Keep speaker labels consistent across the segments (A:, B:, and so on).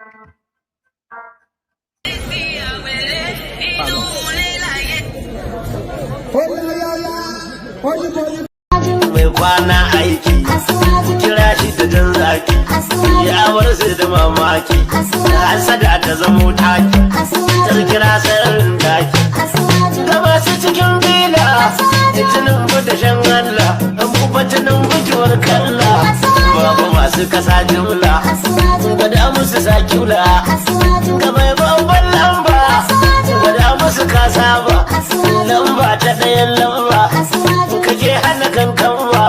A: Mai kwana aiki, kira shi da jan zaki, ya bar su da mamaki, hasada ta zamo taki, tarkira sararin daki, gaba su cikin bila, jinin da shan Allah, an kuma jinin bujuwar kalla, babu masu kasa jumla, gada musu sakula, gabai babban lamba, gada musu kasa ba, lamba ta ɗayan lamba, kake hana kankan ba,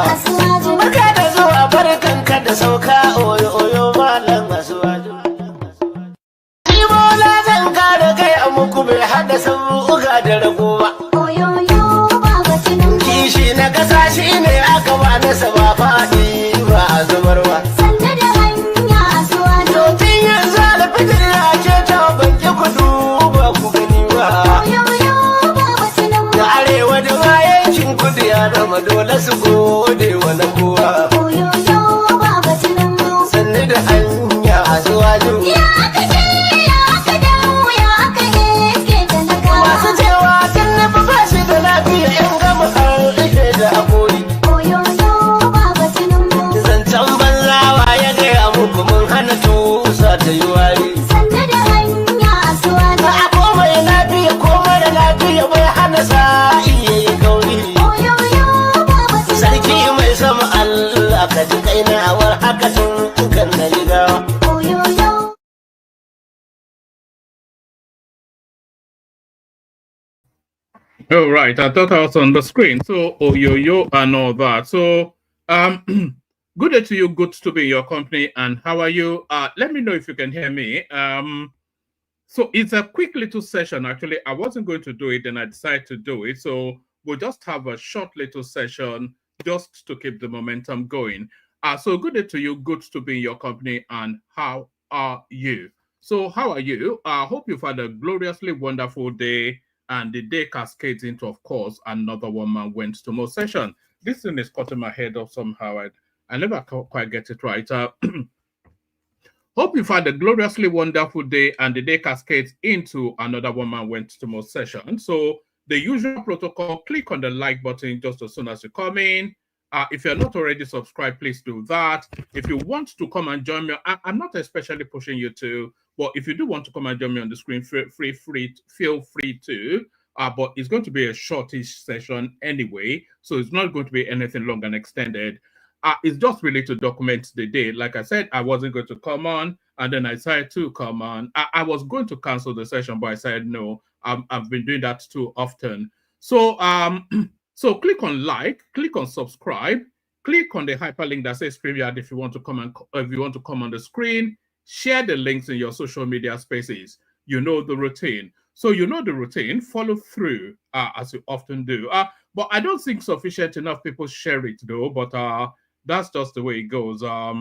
A: barka da zuwa barkanka da sauka oyo oyo malam asuwaju. Ibola zan kare kai a muku bai hada sabuga da rago ba. Kishi na kasa shi ne aka ba nasa ba faɗi ba a zubar ba. Tun yanzu alfitir ya ce ta banki kudu ba ku gani ba. Da arewa da ma yankin kudu ya zama dole su gode wa na kowa. Sannu da hanya a zuwa jin. Masu cewa sun nufi ba shi da lafiya yan gama ƙarfe da haƙori. Zancen banzawa ya gaya muku mun hana tusa ta yi wari. Ba a komai lafiya ko mara lafiya bai hana sa iya yi gauri. Sarki mai sama Allah ka ji kainawar haka tun kan na ligawa.
B: Oh, right. I thought I was on the screen. So, yo, and all that. So, good day to you. Good to be in your company. And how are you? Let me know if you can hear me. So, it's a quick little session. Actually, I wasn't going to do it, and I decided to do it. So, we'll just have a short little session just to keep the momentum going. So, good day to you. Good to be in your company. And how are you? So, how are you? I hope you've had a gloriously wonderful day. And the day cascades into, of course, another one-man went to more session. This thing is cutting my head off somehow. I never quite get it right. Hope you've had a gloriously wonderful day, and the day cascades into another one-man went to more session. So the usual protocol, click on the like button just as soon as you come in. If you're not already subscribed, please do that. If you want to come and join me, I'm not especially pushing you to, but if you do want to come and join me on the screen, feel free to. But it's going to be a shortish session anyway, so it's not going to be anything long and extended. It's just really to document the day. Like I said, I wasn't going to come on, and then I decided to come on. I was going to cancel the session, but I said no. I've been doing that too often. So so click on like, click on subscribe, click on the hyperlink that says StreamYard if you want to come on the screen. Share the links in your social media spaces. You know the routine. So you know the routine. Follow through as you often do. But I don't think sufficient enough people share it though. But that's just the way it goes. I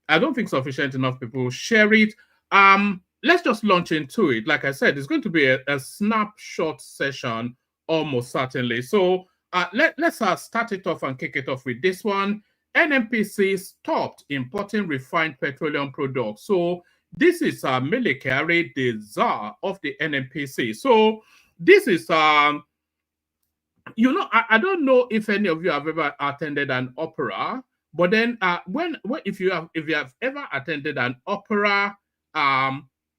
B: don't think sufficient enough people share it. Let's just launch into it. Like I said, it's going to be a snapshot session almost certainly. So let's start it off and kick it off with this one. NNPC stopped importing refined petroleum products. So this is Mele Kyari, the czar of the NNPC. So this is, you know, I don't know if any of you have ever attended an opera, but then if you have ever attended an opera,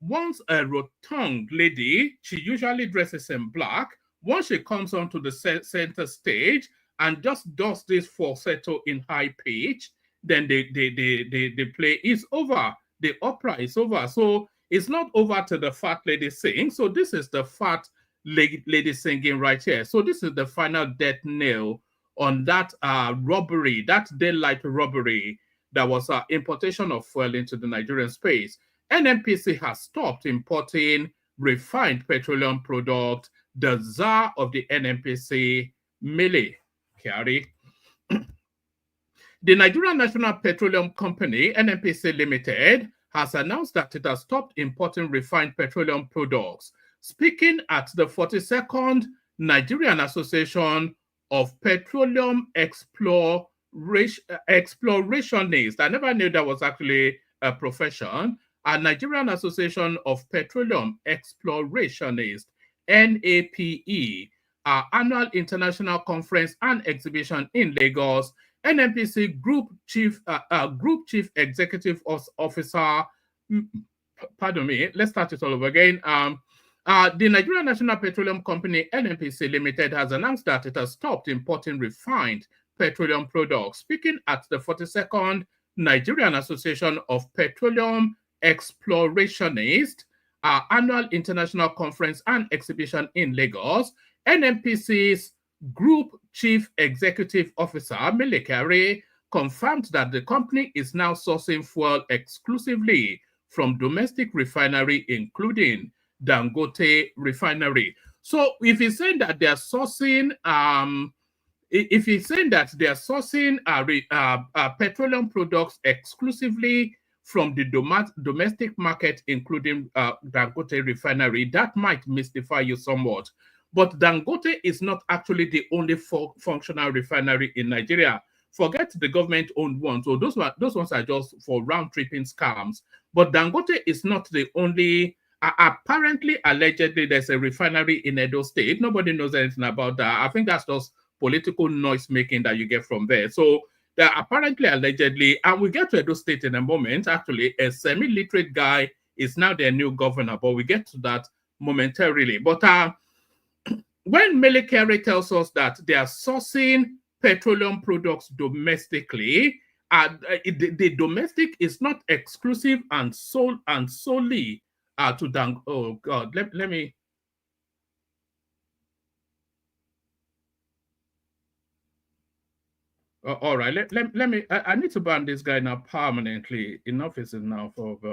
B: once a rotund lady, she usually dresses in black. Once she comes onto the center stage and just does this falsetto in high pitch, then the play is over. The opera is over. So it's not over till the fat lady sings. So this is the fat lady singing right here. So this is the final death knell on that robbery, that daylight robbery that was importation of fuel into the Nigerian space. NNPC has stopped importing refined petroleum products. The czar of the NNPC, Mele Kyari. The Nigerian National Petroleum Company, NNPC Limited, has announced that it has stopped importing refined petroleum products. Speaking at the 42nd Nigerian Association of Petroleum Explorationists, I never knew that was actually a profession. Nigerian Association of Petroleum Explorationists, NAPE, Annual International Conference and Exhibition in Lagos, NNPC Group Chief Executive Officer, pardon me, let's start it all over again. The Nigerian National Petroleum Company, NNPC Limited, has announced that it has stopped importing refined petroleum products. Speaking at the 42nd Nigerian Association of Petroleum Explorationists, Annual International Conference and Exhibition in Lagos, NNPC's Group Chief Executive Officer, Melekare, confirmed that the company is now sourcing fuel exclusively from domestic refinery, including Dangote refinery. So if he's saying that they are sourcing, petroleum products exclusively from the domestic market, including Dangote refinery, that might mystify you somewhat. But Dangote is not actually the only functional refinery in Nigeria. Forget the government-owned ones. So those ones are just for round-tripping scams. But Dangote is not the only. Apparently, allegedly, there's a refinery in Edo State. Nobody knows anything about that. I think that's just political noise making that you get from there. So they're apparently, allegedly, and we'll get to Edo State in a moment. Actually, a semi-literate guy is now their new governor, but we get to that momentarily. But when Melekere tells us that they are sourcing petroleum products domestically, the domestic is not exclusive and solely to Dangote. Oh God, let me. All right, let me. I need to ban this guy now permanently. Enough is enough of.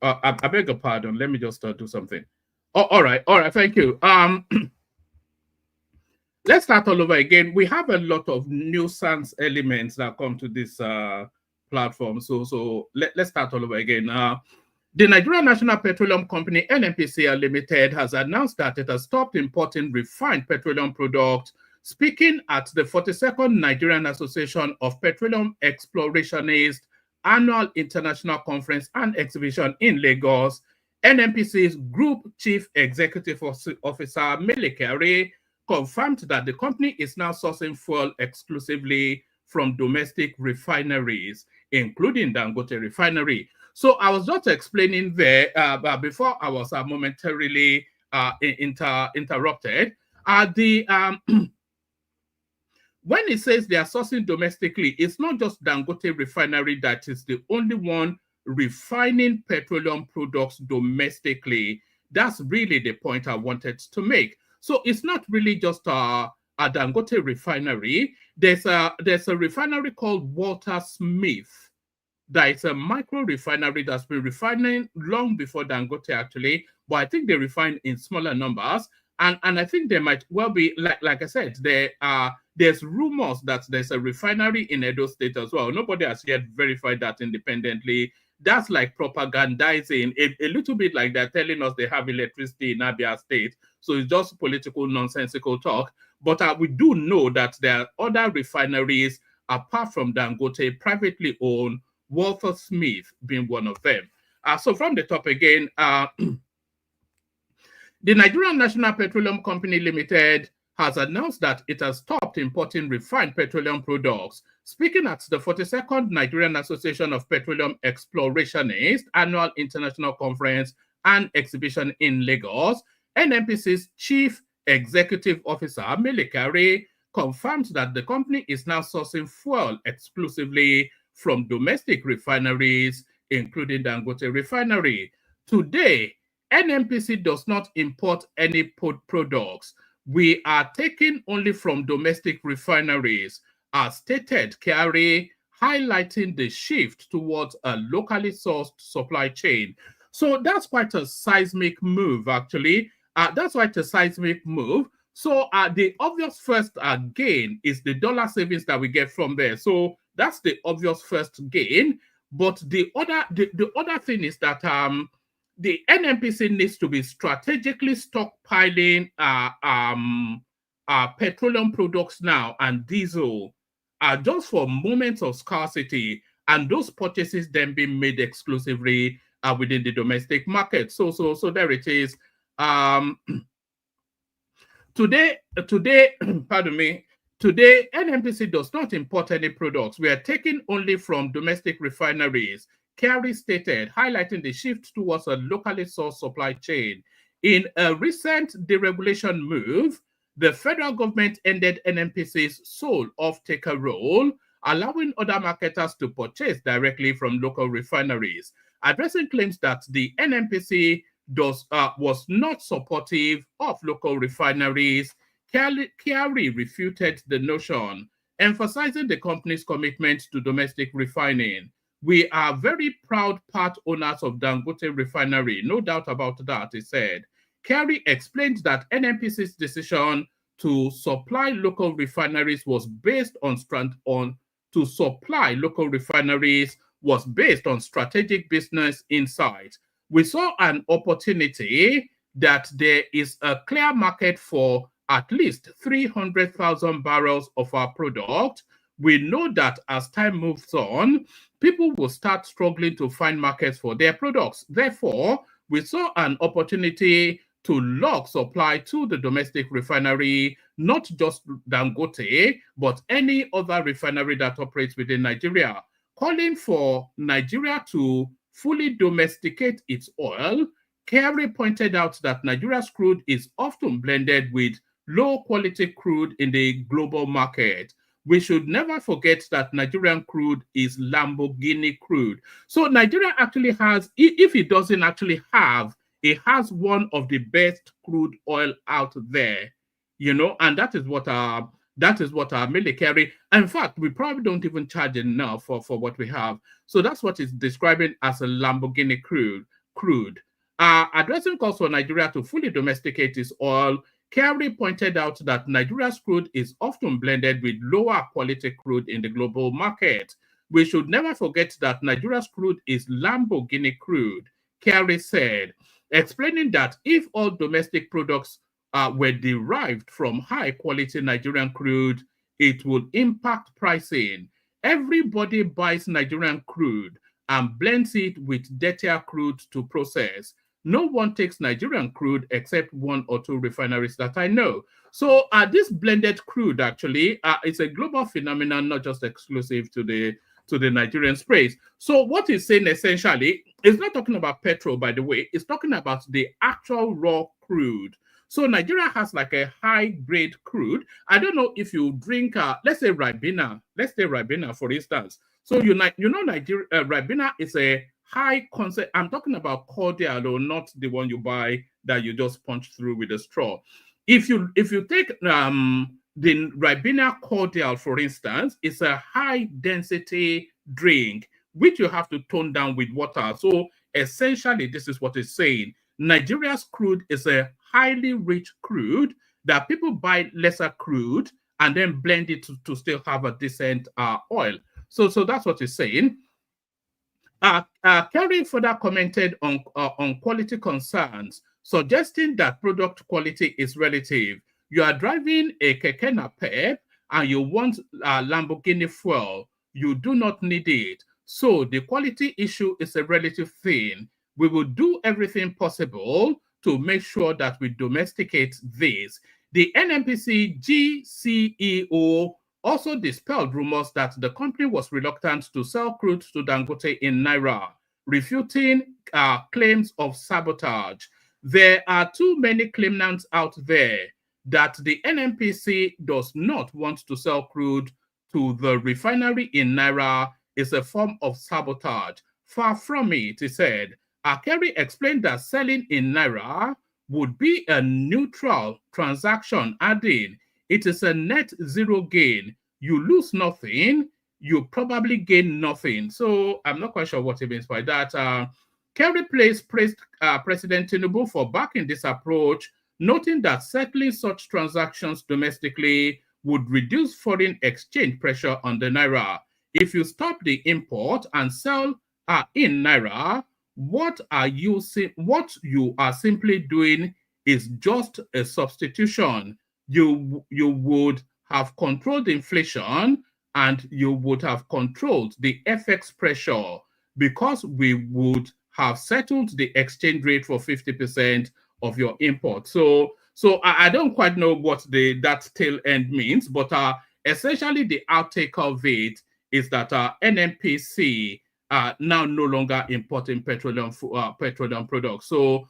B: I beg your pardon. Let me just do something. Oh, all right, thank you. Let's start all over again. We have a lot of nuisance elements that come to this platform. So let's start all over again. The Nigerian National Petroleum Company, NNPCL Limited, has announced that it has stopped importing refined petroleum products. Speaking at the 42nd Nigerian Association of Petroleum Explorationists Annual International Conference and Exhibition in Lagos, NNPC's Group Chief Executive Officer, Melekare, confirmed that the company is now sourcing fuel exclusively from domestic refineries, including Dangote refinery. So I was just explaining there before I was momentarily interrupted. When it says they are sourcing domestically, it's not just Dangote refinery that is the only one refining petroleum products domestically. That's really the point I wanted to make. So it's not really just a Dangote refinery. There's a refinery called Walter Smith. That is a micro refinery that's been refining long before Dangote actually, but I think they refine in smaller numbers. And I think there might well be, like I said, there's rumors that there's a refinery in Edo State as well. Nobody has yet verified that independently. That's like propagandizing, a little bit like they're telling us they have electricity in Abia State. So it's just political, nonsensical talk. But we do know that there are other refineries, apart from Dangote, privately owned, Walter Smith being one of them. So from the top again, the Nigerian National Petroleum Company Limited has announced that it has stopped importing refined petroleum products. Speaking at the 42nd Nigerian Association of Petroleum Explorationists Annual International Conference and Exhibition in Lagos, NNPC's Chief Executive Officer, Melekare, confirmed that the company is now sourcing fuel exclusively from domestic refineries, including Dangote refinery. Today, NNPC does not import any products. We are taking only from domestic refineries, as stated Kare, highlighting the shift towards a locally sourced supply chain. So that's quite a seismic move, actually. That's quite a seismic move. So the obvious first gain is the dollar savings that we get from there. So that's the obvious first gain. But the other thing is that the NNPC needs to be strategically stockpiling petroleum products now and diesel just for moments of scarcity. and those purchases then being made exclusively within the domestic market. So there it is. Today, pardon me, today NMPC does not import any products. We are taking only from domestic refineries, Kerry stated, highlighting the shift towards a locally sourced supply chain. In a recent deregulation move, the federal government ended NMPC's sole off-taker role, allowing other marketers to purchase directly from local refineries, addressing claims that the NMPC was not supportive of local refineries. Kerry refuted the notion, emphasizing the company's commitment to domestic refining. We are very proud part owners of Dangote Refinery, no doubt about that, he said. Kerry explained that NMPC's decision to supply local refineries was based on strategic business insight. We saw an opportunity that there is a clear market for at least 300,000 barrels of our product. We know that as time moves on, people will start struggling to find markets for their products. Therefore, we saw an opportunity to lock supply to the domestic refinery, not just Dangote, but any other refinery that operates within Nigeria, calling for Nigeria to fully domesticate its oil. Kerry pointed out that Nigeria's crude is often blended with low-quality crude in the global market. We should never forget that Nigerian crude is Lamborghini crude. So Nigeria actually has, if it doesn't actually have, it has one of the best crude oil out there, and that is what our mainly carry. In fact, we probably don't even charge enough for what we have. So that's what it's describing as a Lamborghini crude. Addressing calls for Nigeria to fully domesticate its oil, Kerry pointed out that Nigeria's crude is often blended with lower quality crude in the global market. We should never forget that Nigeria's crude is Lamborghini crude, Kerry said, explaining that if all domestic products were derived from high-quality Nigerian crude, it would impact pricing. Everybody buys Nigerian crude and blends it with dirtier crude to process. No one takes Nigerian crude except one or two refineries that I know. So this blended crude actually is a global phenomenon, not just exclusive to the Nigerian space. So what he's saying essentially is not talking about petrol, by the way. It's talking about the actual raw crude. So Nigeria has like a high-grade crude. I don't know if you drink, let's say Ribena. Let's say Ribena, for instance. So Nigeria, Ribena is a high concept. I'm talking about cordial, or not the one you buy that you just punch through with a straw. If you take the Ribena cordial, for instance, it's a high-density drink, which you have to tone down with water. So essentially, this is what it's saying. Nigeria's crude is a highly rich crude that people buy lesser crude and then blend it to still have a decent oil. So that's what it's saying. Kerry further commented on quality concerns, suggesting that product quality is relative. You are driving a Keke Napep and you want Lamborghini fuel. You do not need it. So the quality issue is a relative thing. We will do everything possible to make sure that we domesticate this. The NMPC GCEO also dispelled rumors that the company was reluctant to sell crude to Dangote in Naira, refuting claims of sabotage. There are too many claimants out there that the NMPC does not want to sell crude to the refinery in Naira is a form of sabotage. Far from it, he said. Kerry explained that selling in Naira would be a neutral transaction, adding, it is a net zero gain. You lose nothing, you probably gain nothing. So I'm not quite sure what he means by that. Kerry praised President Tinubu for backing this approach, noting that settling such transactions domestically would reduce foreign exchange pressure on the Naira. If you stop the import and sell in Naira, what you are simply doing is just a substitution. You would have controlled inflation and you would have controlled the FX pressure because we would have settled the exchange rate for 50% of your import. So I don't quite know what that tail end means, but essentially the outtake of it is that NNPC are now no longer importing petroleum products. So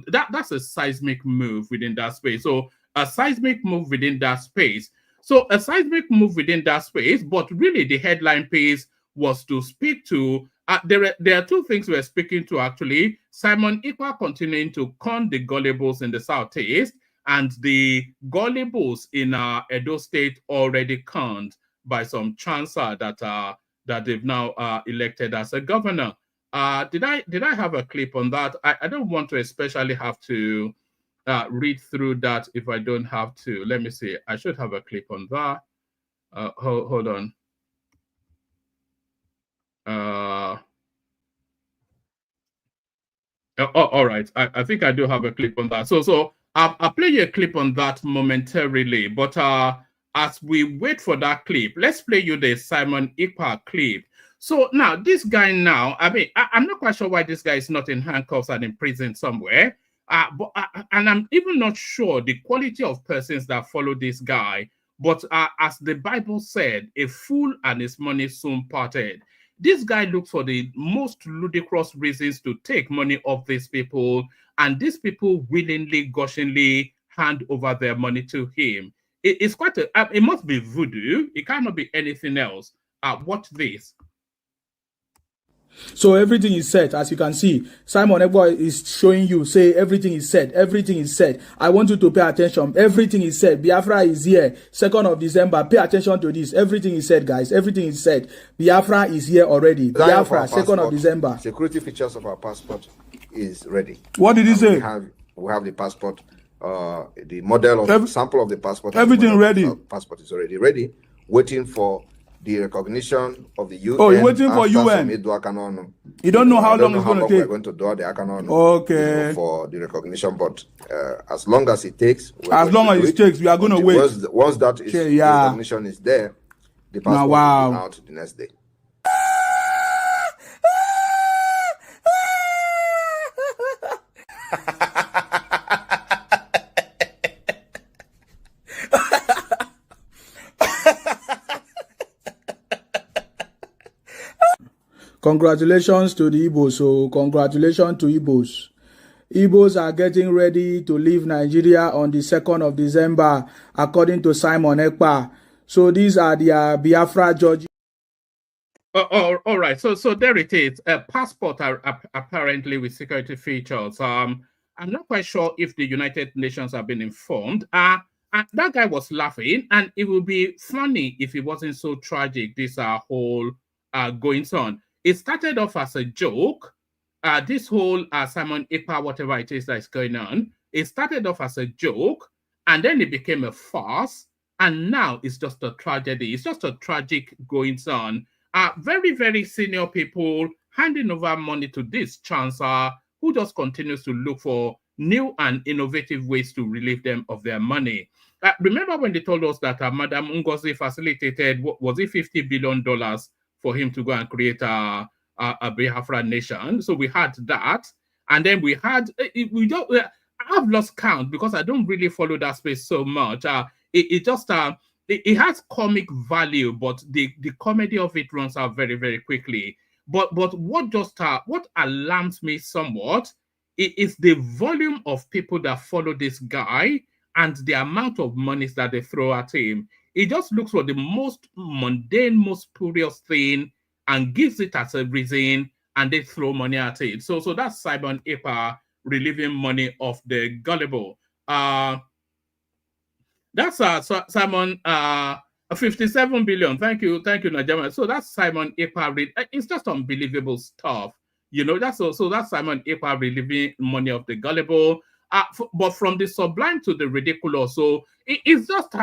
B: that's a seismic move within that space. So a seismic move within that space. So a seismic move within that space, but really the headline piece was to speak to, there are two things we're speaking to actually. Simon Ekpa continuing to con the gullibles in the southeast, and the gullibles in Edo State already conned by some chancellor that they've now elected as a governor. Did I have a clip on that? I don't want to especially have to read through that if I don't have to. Let me see. I should have a clip on that. Hold on. All right. I think I do have a clip on that. So I'll play you a clip on that momentarily. But as we wait for that clip, let's play you the Simon Ekpa clip. So now this guy now, I mean, I'm not quite sure why this guy is not in handcuffs and in prison somewhere. And I'm even not sure the quality of persons that follow this guy. But as the Bible said, a fool and his money soon parted. This guy looks for the most ludicrous reasons to take money off these people, and these people willingly, gushingly hand over their money to him. It's quite it must be voodoo. It cannot be anything else. Watch this.
C: So everything is set, as you can see. Simon Ekpa is showing you, say everything is set, everything is set. I want you to pay attention. Everything is set. Biafra is here. 2nd of December. Pay attention to this. Everything is set, guys. Everything is set. Biafra is here already. Biafra, 2nd of December.
D: Security features of our passport is ready.
C: What did he say?
D: We have the passport, the model of sample of the passport.
C: Everything ready.
D: Passport is already ready, waiting for the recognition of the UN.
C: Oh, you're waiting for UN. You don't know how long it's going to take.
D: We're going to do the Akanon.
C: Okay.
D: For the recognition, but as long as it takes.
C: As long as it takes, we are going to wait.
D: Once that is, the recognition is there, the passport will be out the next day.
C: Congratulations to the Igbos. So congratulations to Igbos. Igbos are getting ready to leave Nigeria on the 2nd of December, according to Simon Ekpa. So these are the Biafra judges.
B: All right. So there it is. A passport apparently with security features. I'm not quite sure if the United Nations have been informed. That guy was laughing, and it would be funny if it wasn't so tragic. This whole goings on. It started off as a joke. This whole Simon Ekpa, whatever it is that is going on, it started off as a joke, and then it became a farce, and now it's just a tragedy. It's just a tragic goings on. Very, very senior people handing over money to this chancellor who just continues to look for new and innovative ways to relieve them of their money. Remember when they told us that Madam Ngozi facilitated, what was it, $50 billion for him to go and create a Biafra nation? So we had that, and then we had I've lost count because I don't really follow that space so much. It has comic value, but the comedy of it runs out very, very quickly. But what alarms me somewhat is the volume of people that follow this guy and the amount of monies that they throw at him. It just looks for the most mundane, most spurious thing and gives it as a reason, and they throw money at it. So that's Simon Ekpa relieving money of the gullible. That's Simon 57 billion. Thank you, Najama. So that's Simon Ekpa. It's just unbelievable stuff. You know, that's Simon Ekpa relieving money of the gullible. But from the sublime to the ridiculous. So it's just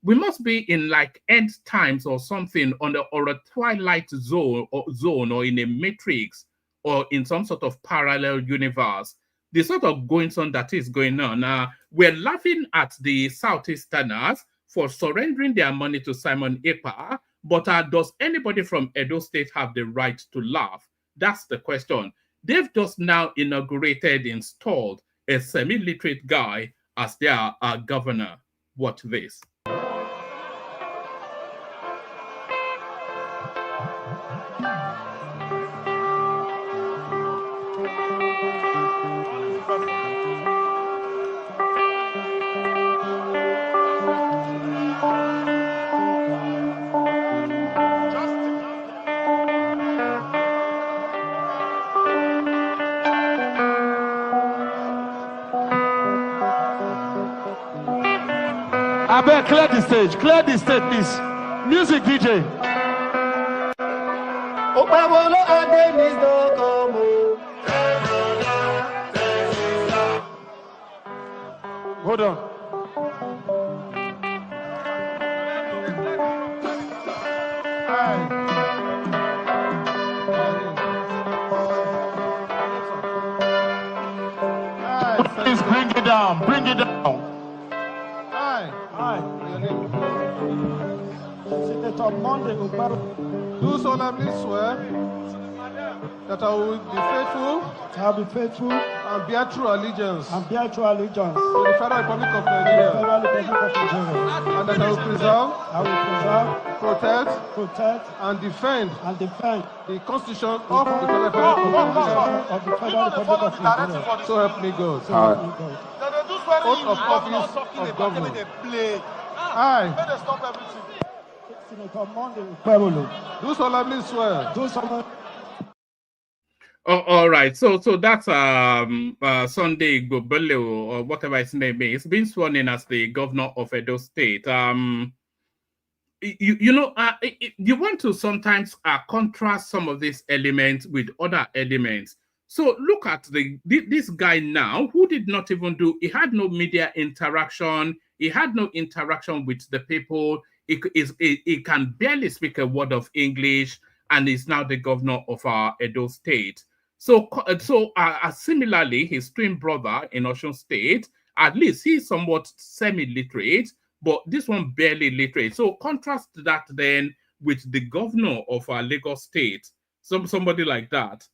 B: we must be in like end times or something or a twilight zone or in a matrix or in some sort of parallel universe. The sort of goings on that is going on. We're laughing at the Southeasterners for surrendering their money to Simon Ekpa, But does anybody from Edo State have the right to laugh? That's the question. They've just now installed a semi-literate guy as their governor. What this?
E: I beg, clear the stage, please. Music, DJ.
A: Okpebholo Adenis no come.
E: Hold on. Please bring it down,
F: Hi. Senator Monday Okpebholo.
E: Do solemnly swear that I will be faithful and bear true allegiance to the Federal Republic of Nigeria, and that I will preserve, protect, and defend the Constitution of the Federal Republic of Nigeria. So help me God. Oath of office of government. Aye.
F: Senator Monday Okpebholo.
E: Do solemnly swear.
B: Oh, all right. So that's Sunday GULLIBLE, or whatever his name is, being sworn in as the governor of Edo State. You want to sometimes contrast some of these elements with other elements. So look at this guy now, who did not even he had no media interaction. He had no interaction with the people. He can barely speak a word of English, and is now the governor of Edo State. So similarly, his twin brother in Osun State, at least he's somewhat semi-literate, but this one barely literate. So contrast that then with the governor of Lagos State, somebody like that.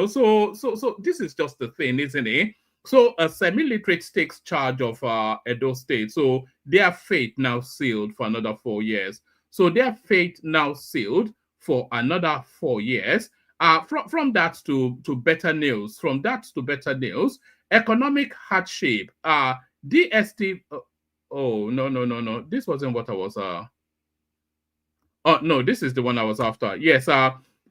B: So this is just the thing, isn't it? So a semi-literate takes charge of Edo State. So their fate now sealed for another 4 years. From that to better news. Economic hardship. DST. No. This wasn't what I was. Oh no, this is the one I was after. Yes.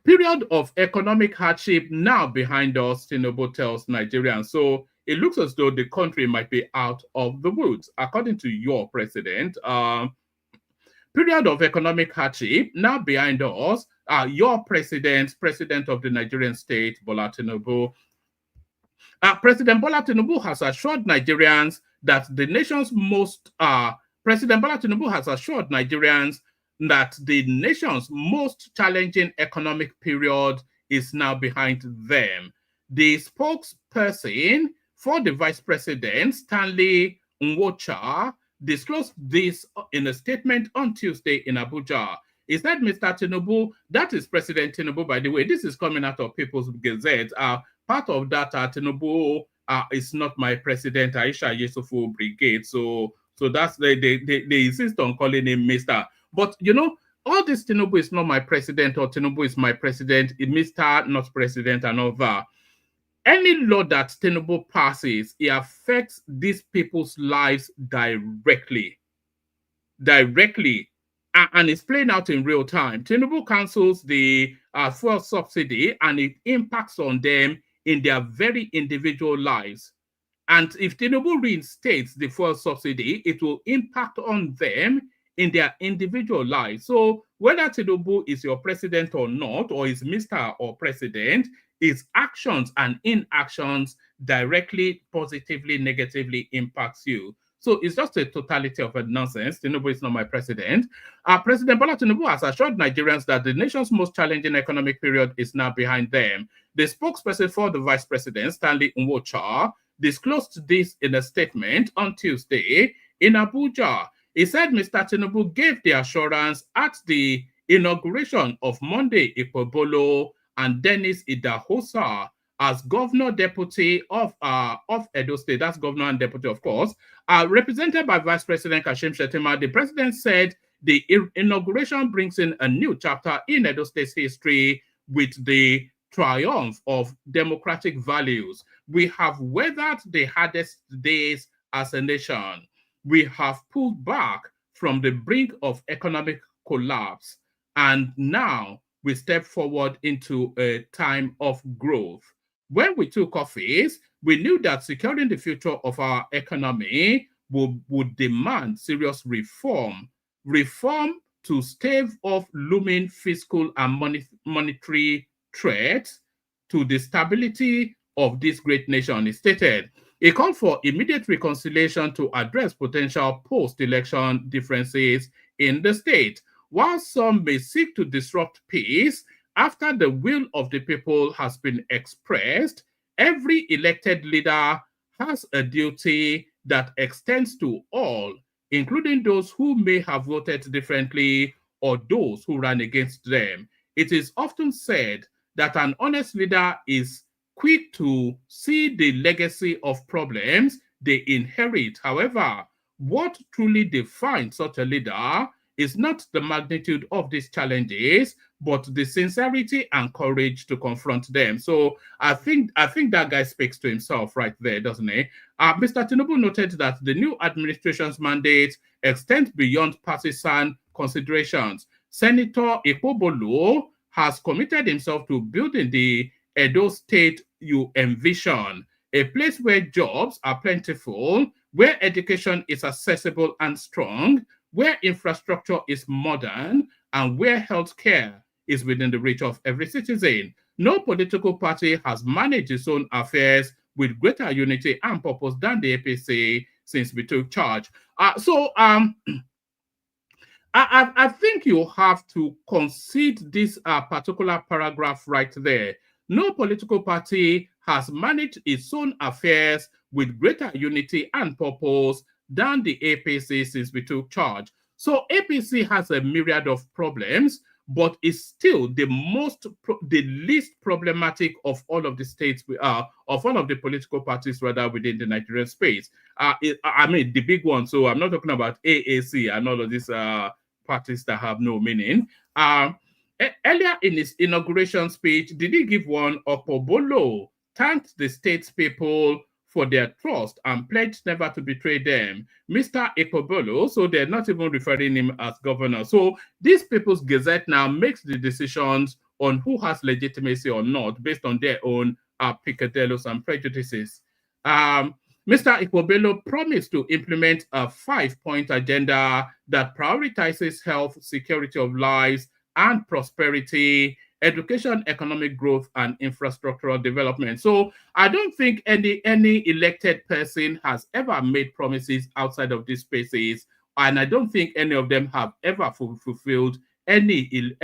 B: Period of economic hardship now behind us, Tinubu tells Nigerians. So it looks as though the country might be out of the woods, according to your president. Period of economic hardship now behind us. Your president of the Nigerian state, Bola Tinubu. President Bola Tinubu has assured Nigerians that the nation's most challenging economic period is now behind them. The spokesperson for the vice president, Stanley Nwocha, disclosed this in a statement on Tuesday in Abuja. He said, Mr. Tinubu, that is President Tinubu, by the way, this is coming out of People's Gazette. Part of that, Tinubu is not my president, Aisha Yesufu Brigade. So that's they insist on calling him Mr. But all this Tinubu is not my president or Tinubu is my president, Mr. not president and all that. Any law that Tinubu passes, it affects these people's lives directly. And it's playing out in real time. Tinubu cancels the fuel subsidy and it impacts on them in their very individual lives. And if Tinubu reinstates the fuel subsidy, it will impact on them in their individual lives. So whether Tinubu is your president or not, or is Mr. or president, his actions and inactions directly, positively, negatively impacts you. So it's just a totality of a nonsense. Tinubu is not my president. President Bola Tinubu has assured Nigerians that the nation's most challenging economic period is now behind them. The spokesperson for the vice president, Stanley Nwocha, disclosed this in a statement on Tuesday in Abuja. He said Mr. Tinubu gave the assurance at the inauguration of Monday Okpebholo and Dennis Idahosa as governor deputy of Edo State. That's governor and deputy, of course, represented by Vice President Kashim Shettima. The president said the inauguration brings in a new chapter in Edo State's history with the triumph of democratic values. We have weathered the hardest days as a nation. We have pulled back from the brink of economic collapse, and now we step forward into a time of growth. When we took office, we knew that securing the future of our economy would demand serious reform to stave off looming fiscal and monetary threats to the stability of this great nation, he stated. He called for immediate reconciliation to address potential post-election differences in the state. While some may seek to disrupt peace, after the will of the people has been expressed, every elected leader has a duty that extends to all, including those who may have voted differently or those who ran against them. It is often said that an honest leader is quick to see the legacy of problems they inherit. However, what truly defines such a leader is not the magnitude of these challenges, but the sincerity and courage to confront them. So I think that guy speaks to himself right there, doesn't he? Mr. Tinubu noted that the new administration's mandate extends beyond partisan considerations. Senator Okpebholo has committed himself to building the Edo State you envision, a place where jobs are plentiful, where education is accessible and strong, where infrastructure is modern, and where healthcare is within the reach of every citizen. No political party has managed its own affairs with greater unity and purpose than the APC since we took charge. I think you have to concede this particular paragraph right there. No political party has managed its own affairs with greater unity and purpose than the APC since we took charge. So APC has a myriad of problems, but is still the least problematic of all of the states, of all of the political parties rather within the Nigerian space. I mean, the big one. So I'm not talking about AAC and all of these parties that have no meaning. Earlier in his inauguration speech, did he give one? Okpebholo thanked the state's people for their trust and pledged never to betray them. Mr. Okpebholo, so they're not even referring him as governor. So this People's Gazette now makes the decisions on who has legitimacy or not based on their own peccadillos and prejudices. Mr. Okpebholo promised to implement a 5-point agenda that prioritizes health, security of lives, and prosperity, education, economic growth, and infrastructural development. So I don't think any elected person has ever made promises outside of these spaces, and I don't think any of them have ever fulfilled any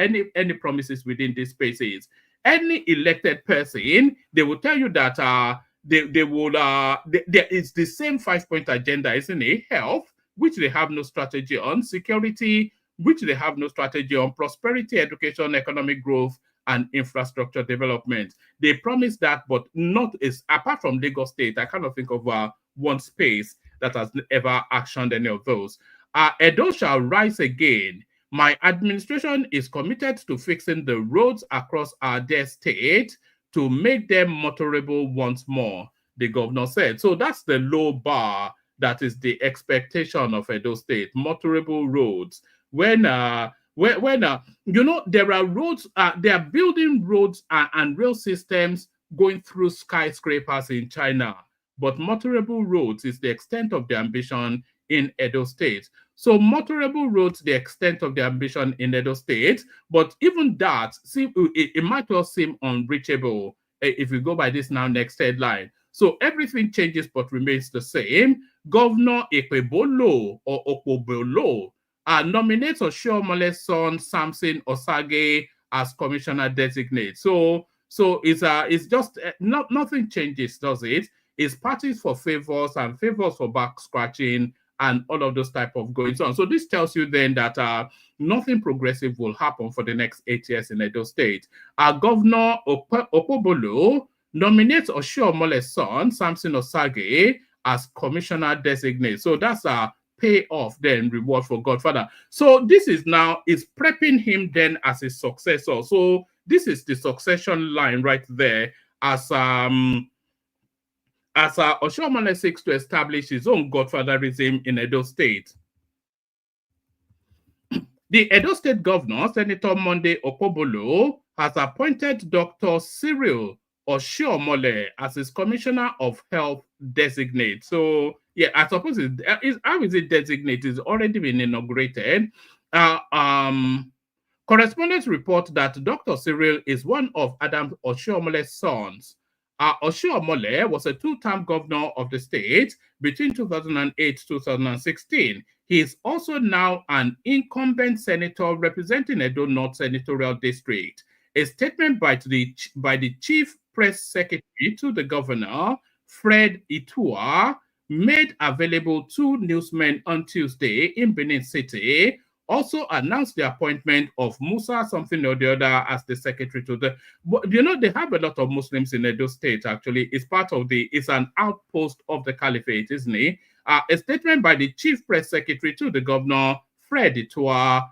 B: promises within these spaces. Any elected person, they will tell you that it's the same 5-point agenda, isn't it? Health, which they have no strategy on; security, which they have no strategy on; prosperity, education, economic growth, and infrastructure development. They promise that, but not apart from Lagos State. I cannot think of one space that has ever actioned any of those. Edo shall rise again. My administration is committed to fixing the roads across our dear state to make them motorable once more, the governor said. So that's the low bar. That is the expectation of Edo State, motorable roads. When you know, there are roads, they are building roads and rail systems going through skyscrapers in China, but motorable roads is the extent of the ambition in Edo State. So motorable roads, the extent of the ambition in Edo State, but even that, it might well seem unreachable if we go by this now next headline. So everything changes but remains the same. Governor Okpebholo or Okpebholo nominates Oshomole's son Samson Osage as commissioner designate. So it's just nothing changes, does it? It's parties for favors and favors for back scratching and all of those type of goings on. So this tells you then that nothing progressive will happen for the next 8 years in Edo State. Our governor, Okpebholo, nominates Oshomole's son, Samson Osage, as commissioner designate. So that's a payoff then reward for Godfather. So this is now is prepping him then as his successor. So this is the succession line right there as Oshiomhole seeks to establish his own godfatherism in Edo State. The Edo State Governor, Senator Monday Okpebholo, has appointed Dr. Cyril Oshiomhole as his Commissioner of Health designate. So, yeah, I suppose how is it designate? It's already been inaugurated. Correspondents report that Dr. Cyril is one of Adam Oshiomhole's sons. Oshiomhole was a two-term governor of the state between 2008-2016. He is also now an incumbent senator representing Edo North Senatorial District. A statement by the chief press secretary to the governor, Fred Itua, made available to newsmen on Tuesday in Benin City, also announced the appointment of Musa something or the other as the secretary to the. But you know, they have a lot of Muslims in Edo State. Actually, it's an outpost of the caliphate, isn't it? A statement by the chief press secretary to the governor, Fred Itua,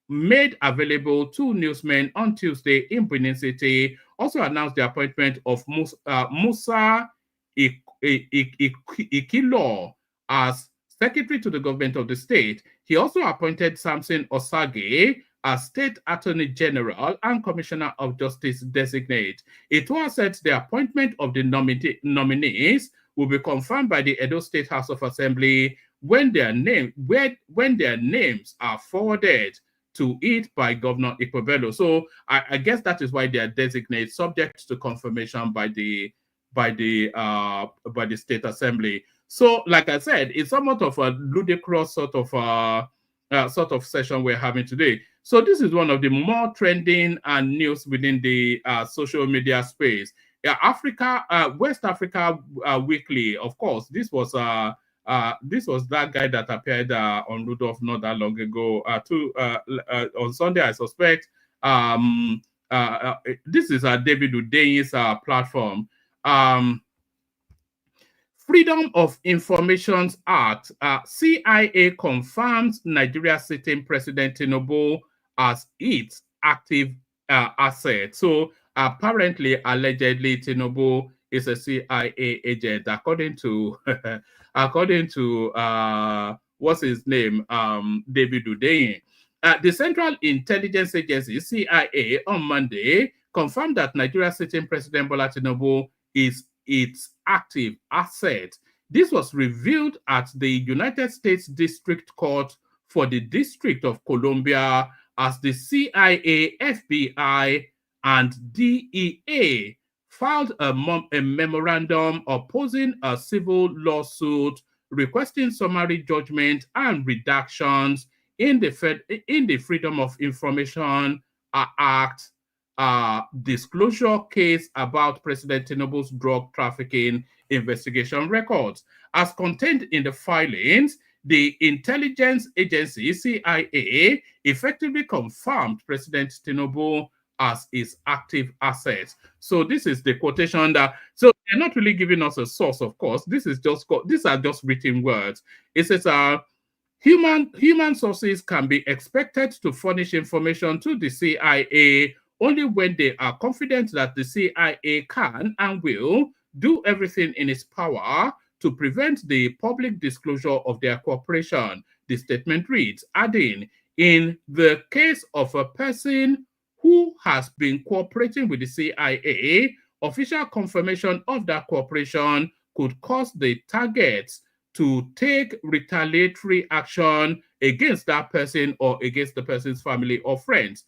B: made available to newsmen on Tuesday in Benin City, also announced the appointment of Musa Ikilo as secretary to the government of the state. He also appointed Samson Osage as State Attorney General and Commissioner of Justice designate. It was said the appointment of the nominees will be confirmed by the Edo State House of Assembly when their names are forwarded to it by Governor Okpebholo. So I guess that is why they are designated, subject to confirmation by the State Assembly. So, like I said, it's somewhat of a ludicrous sort of session we're having today. So this is one of the more trending and news within the social media space. West Africa Weekly, of course. This was that guy that appeared on Rudolph not that long ago. On Sunday, I suspect. This is David Udeyi's platform. Freedom of Information Act. CIA confirms Nigeria sitting President Tinubu as its active asset. So apparently, allegedly, Tinubu is a CIA agent, according to what's his name, David Udeyi. The Central Intelligence Agency, CIA, on Monday confirmed that Nigeria sitting President Bola Tinubu is its active asset. This was revealed at the United States District Court for the District of Columbia as the CIA, FBI, and DEA filed a memorandum opposing a civil lawsuit requesting summary judgment and redactions in the Freedom of Information Act disclosure case about President Tinubu's drug trafficking investigation records. As contained in the filings, the intelligence agency, CIA, effectively confirmed President Tinubu as its active asset. So this is the quotation that, so they're not really giving us a source, of course. These are just written words. It says, human sources can be expected to furnish information to the CIA only when they are confident that the CIA can and will do everything in its power to prevent the public disclosure of their cooperation. The statement reads, adding, in the case of a person who has been cooperating with the CIA, official confirmation of that cooperation could cause the targets to take retaliatory action against that person or against the person's family or friends.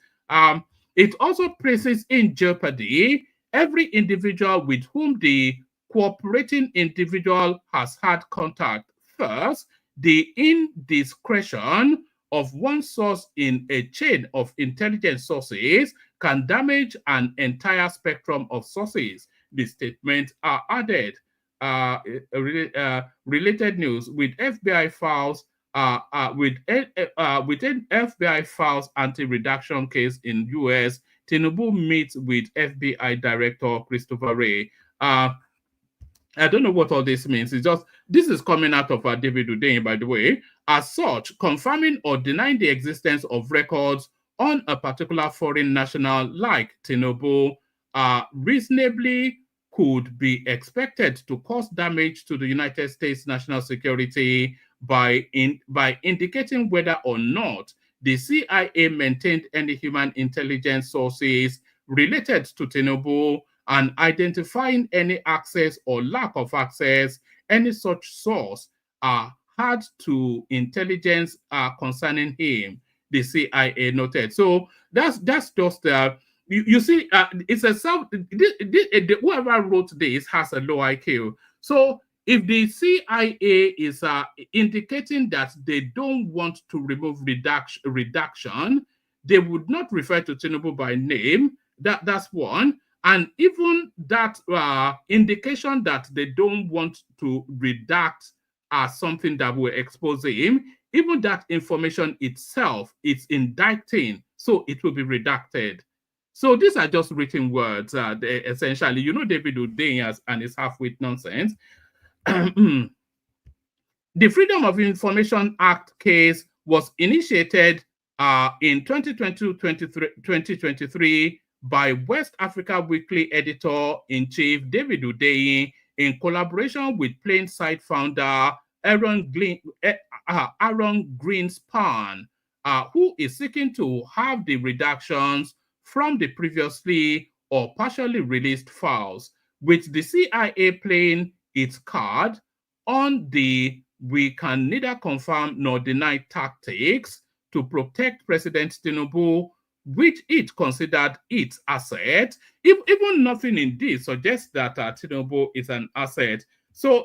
B: It also places in jeopardy every individual with whom the cooperating individual has had contact. First, the indiscretion of one source in a chain of intelligence sources can damage an entire spectrum of sources. The statements are added. Related news, with FBI files within FBI files anti-redaction case in US, Tinubu meets with FBI Director Christopher Wray. I don't know what all this means. It's just, this is coming out of David Udein, by the way. As such, confirming or denying the existence of records on a particular foreign national like Tinubu reasonably could be expected to cause damage to the United States national security by indicating whether or not the CIA maintained any human intelligence sources related to Tinubu, and identifying any access or lack of access any such source had to intelligence concerning him, the CIA noted. So that's just you see, it's a whoever wrote this has a low IQ. So if the CIA is indicating that they don't want to remove redaction, they would not refer to Tinubu by name. That's one. And even that indication that they don't want to redact as something that will expose him, even that information itself is indicting, so it will be redacted. So these are just written words, essentially. You know, David Udein and his half-wit nonsense. The Freedom of Information Act case was initiated in 2023 by West Africa Weekly editor-in-chief David Udein in collaboration with Plain Sight founder Aaron Greenspan, who is seeking to have the redactions from the previously or partially released files, with the CIA playing its card on the "we can neither confirm nor deny" tactics to protect President Tinubu, which it considered its asset. Even nothing in this suggests that Tinubu is an asset. So,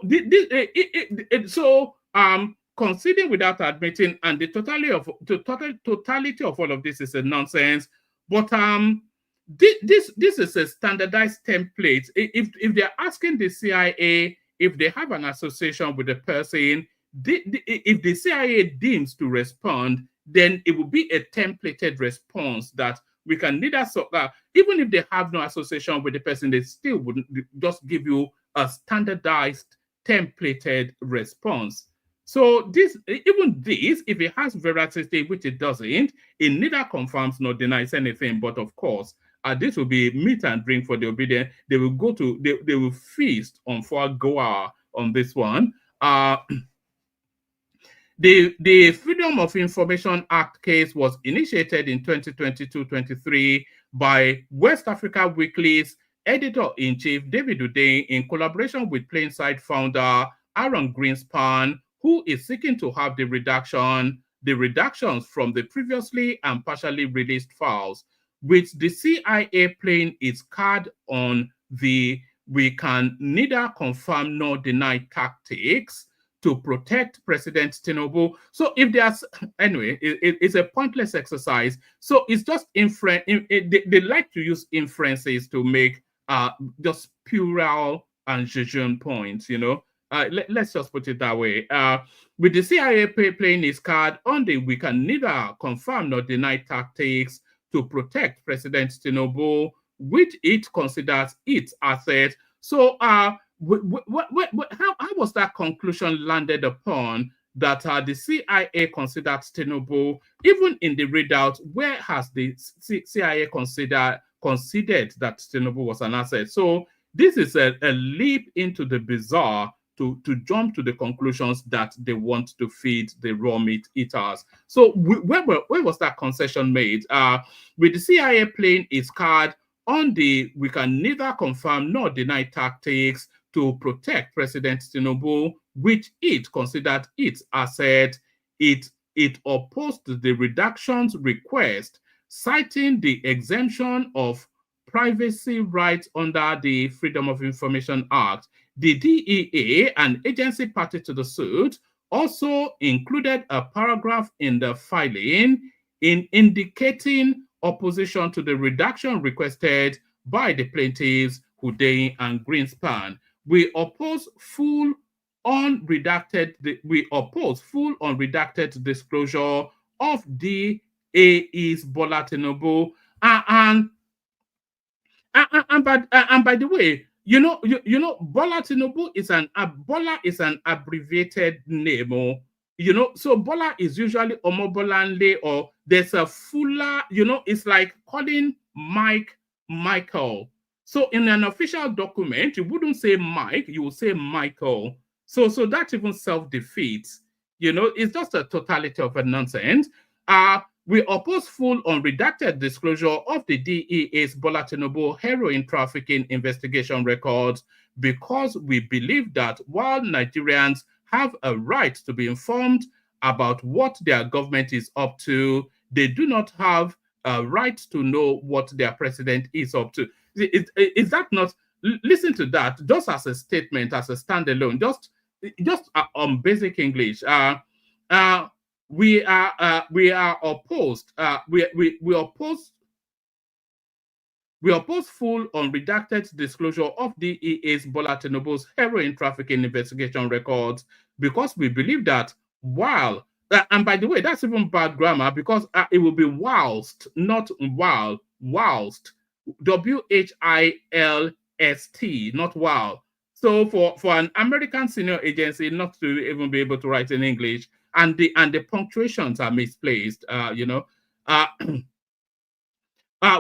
B: conceding without admitting, and the totality of all of this is a nonsense. But this is a standardized template. If they're asking the CIA if they have an association with a person, if the CIA deems to respond, then it will be a templated response that we can neither, even if they have no association with the person, they still wouldn't just give you a standardized templated response. So even this, if it has veracity, which it doesn't, it neither confirms nor denies anything. But of course, this will be meat and drink for the obedient. They will they will feast on foie gras on this one. The Freedom of Information Act case was initiated in 2022-23 by West Africa Weekly's editor-in-chief David Udein in collaboration with Plain Sight founder Aaron Greenspan, who is seeking to have the redactions from the previously and partially released files, with the CIA playing its card on the "we can neither confirm nor deny" tactics to protect President Tinubu. So if there's, anyway, it's a pointless exercise. So it's just inference. They like to use inferences to make just puerile and jejune points, you know. Let's just put it that way. With the CIA playing its card on the "we can neither confirm nor deny" tactics to protect President Tinubu, which it considers its asset. So how was that conclusion landed upon, that the CIA considered Tinubu, even in the readout? Where has the CIA considered that Tinubu was an asset? So this is a leap into the bizarre to jump to the conclusions that they want to feed the raw meat eaters. So where was that concession made? With the CIA playing its card on the "we can neither confirm nor deny" tactics to protect President Tinubu, which it considered its asset, it opposed the redactions request, citing the exemption of privacy rights under the Freedom of Information Act. The DEA, an agency party to the suit, also included a paragraph in the filing in indicating opposition to the redaction requested by the plaintiffs, Udein and Greenspan. "We oppose full, full unredacted disclosure of DAE's Bola Tinubu. And by the way, Bola Tinubu is Bola is an abbreviated name. So Bola is usually Omobolanle, or there's a fuller, it's like calling Michael. So in an official document, you wouldn't say Mike, you would say Michael. So that even self-defeats. It's just a totality of a nonsense. We oppose full unredacted disclosure of the DEA's Bola Tinubu heroin trafficking investigation records because we believe that while Nigerians have a right to be informed about what their government is up to, they do not have a right to know what their president is up to. Is that not? Listen to that just as a statement, as a standalone, just on basic English. We are opposed. We oppose full unredacted disclosure of DEA's Bola Tinubu's heroin trafficking investigation records because we believe that while, and by the way, that's even bad grammar because it will be whilst, not while, whilst, WHILST, not while. So for an American senior agency not to even be able to write in English, and the punctuations are misplaced,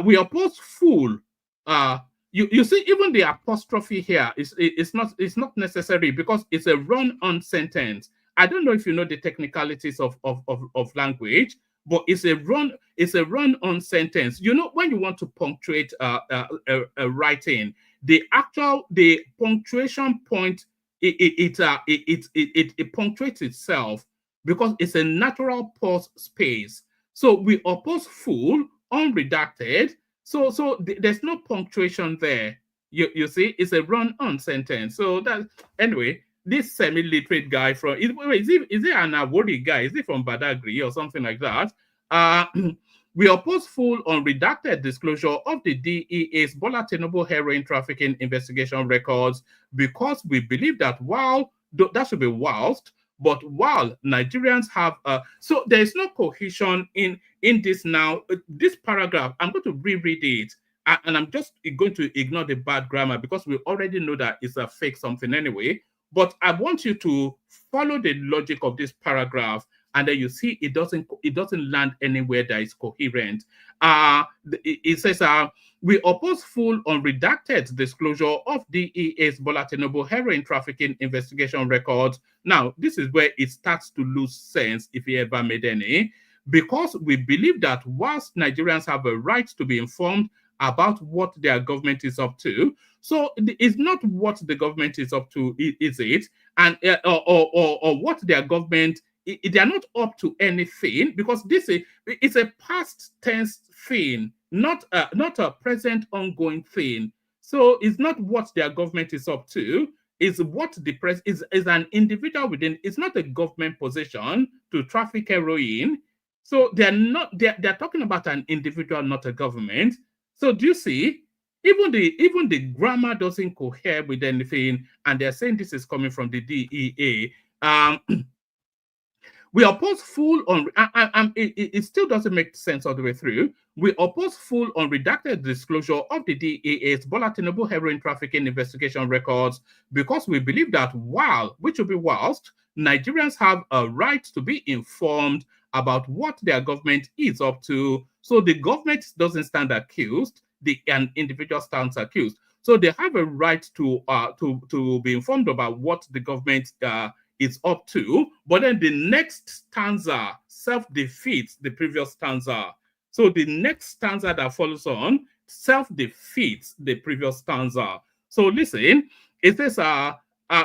B: we oppose full. You see, even the apostrophe here is not necessary because it's a run-on sentence. I don't know if you know the technicalities of language, but it's a run-on sentence. When you want to punctuate a writing, the punctuation point it punctuates itself because it's a natural pause space. So we oppose full unredacted. So there's no punctuation there. You see, it's a run-on sentence. So that anyway, this semi-literate guy is he an Awori guy? Is he from Badagry or something like that? We oppose full unredacted disclosure of the DEA's Bola Tinubu heroin trafficking investigation records because we believe that that should be whilst, but while Nigerians have so there is no cohesion in this now. This paragraph, I'm going to reread it, and I'm just going to ignore the bad grammar because we already know that it's a fake something anyway. But I want you to follow the logic of this paragraph, and then you see it doesn't land anywhere that is coherent. It says we oppose full unredacted disclosure of DEA's Bola Tinubu heroin trafficking investigation records. Now, this is where it starts to lose sense, if it ever made any, because we believe that whilst Nigerians have a right to be informed about what their government is up to, so it's not what the government is up to, is it? And or what their government, they are not up to anything because it's a past tense thing, not a present ongoing thing. So it's not what their government is up to. Is what the press is an individual within. It's not a government position to traffic heroin. So they're talking about an individual, not a government. So do you see? Even the grammar doesn't cohere with anything, and they're saying this is coming from the DEA. We oppose full on. It still doesn't make sense all the way through. We oppose full unredacted disclosure of the DEA's Bola Tinubu heroin trafficking investigation records because we believe that which will be whilst, Nigerians have a right to be informed about what their government is up to. So the government doesn't stand accused. An individual stands accused. So they have a right to be informed about what the government is up to. But then the next stanza self-defeats the previous stanza. So the next stanza that follows on self-defeats the previous stanza. So listen, it says,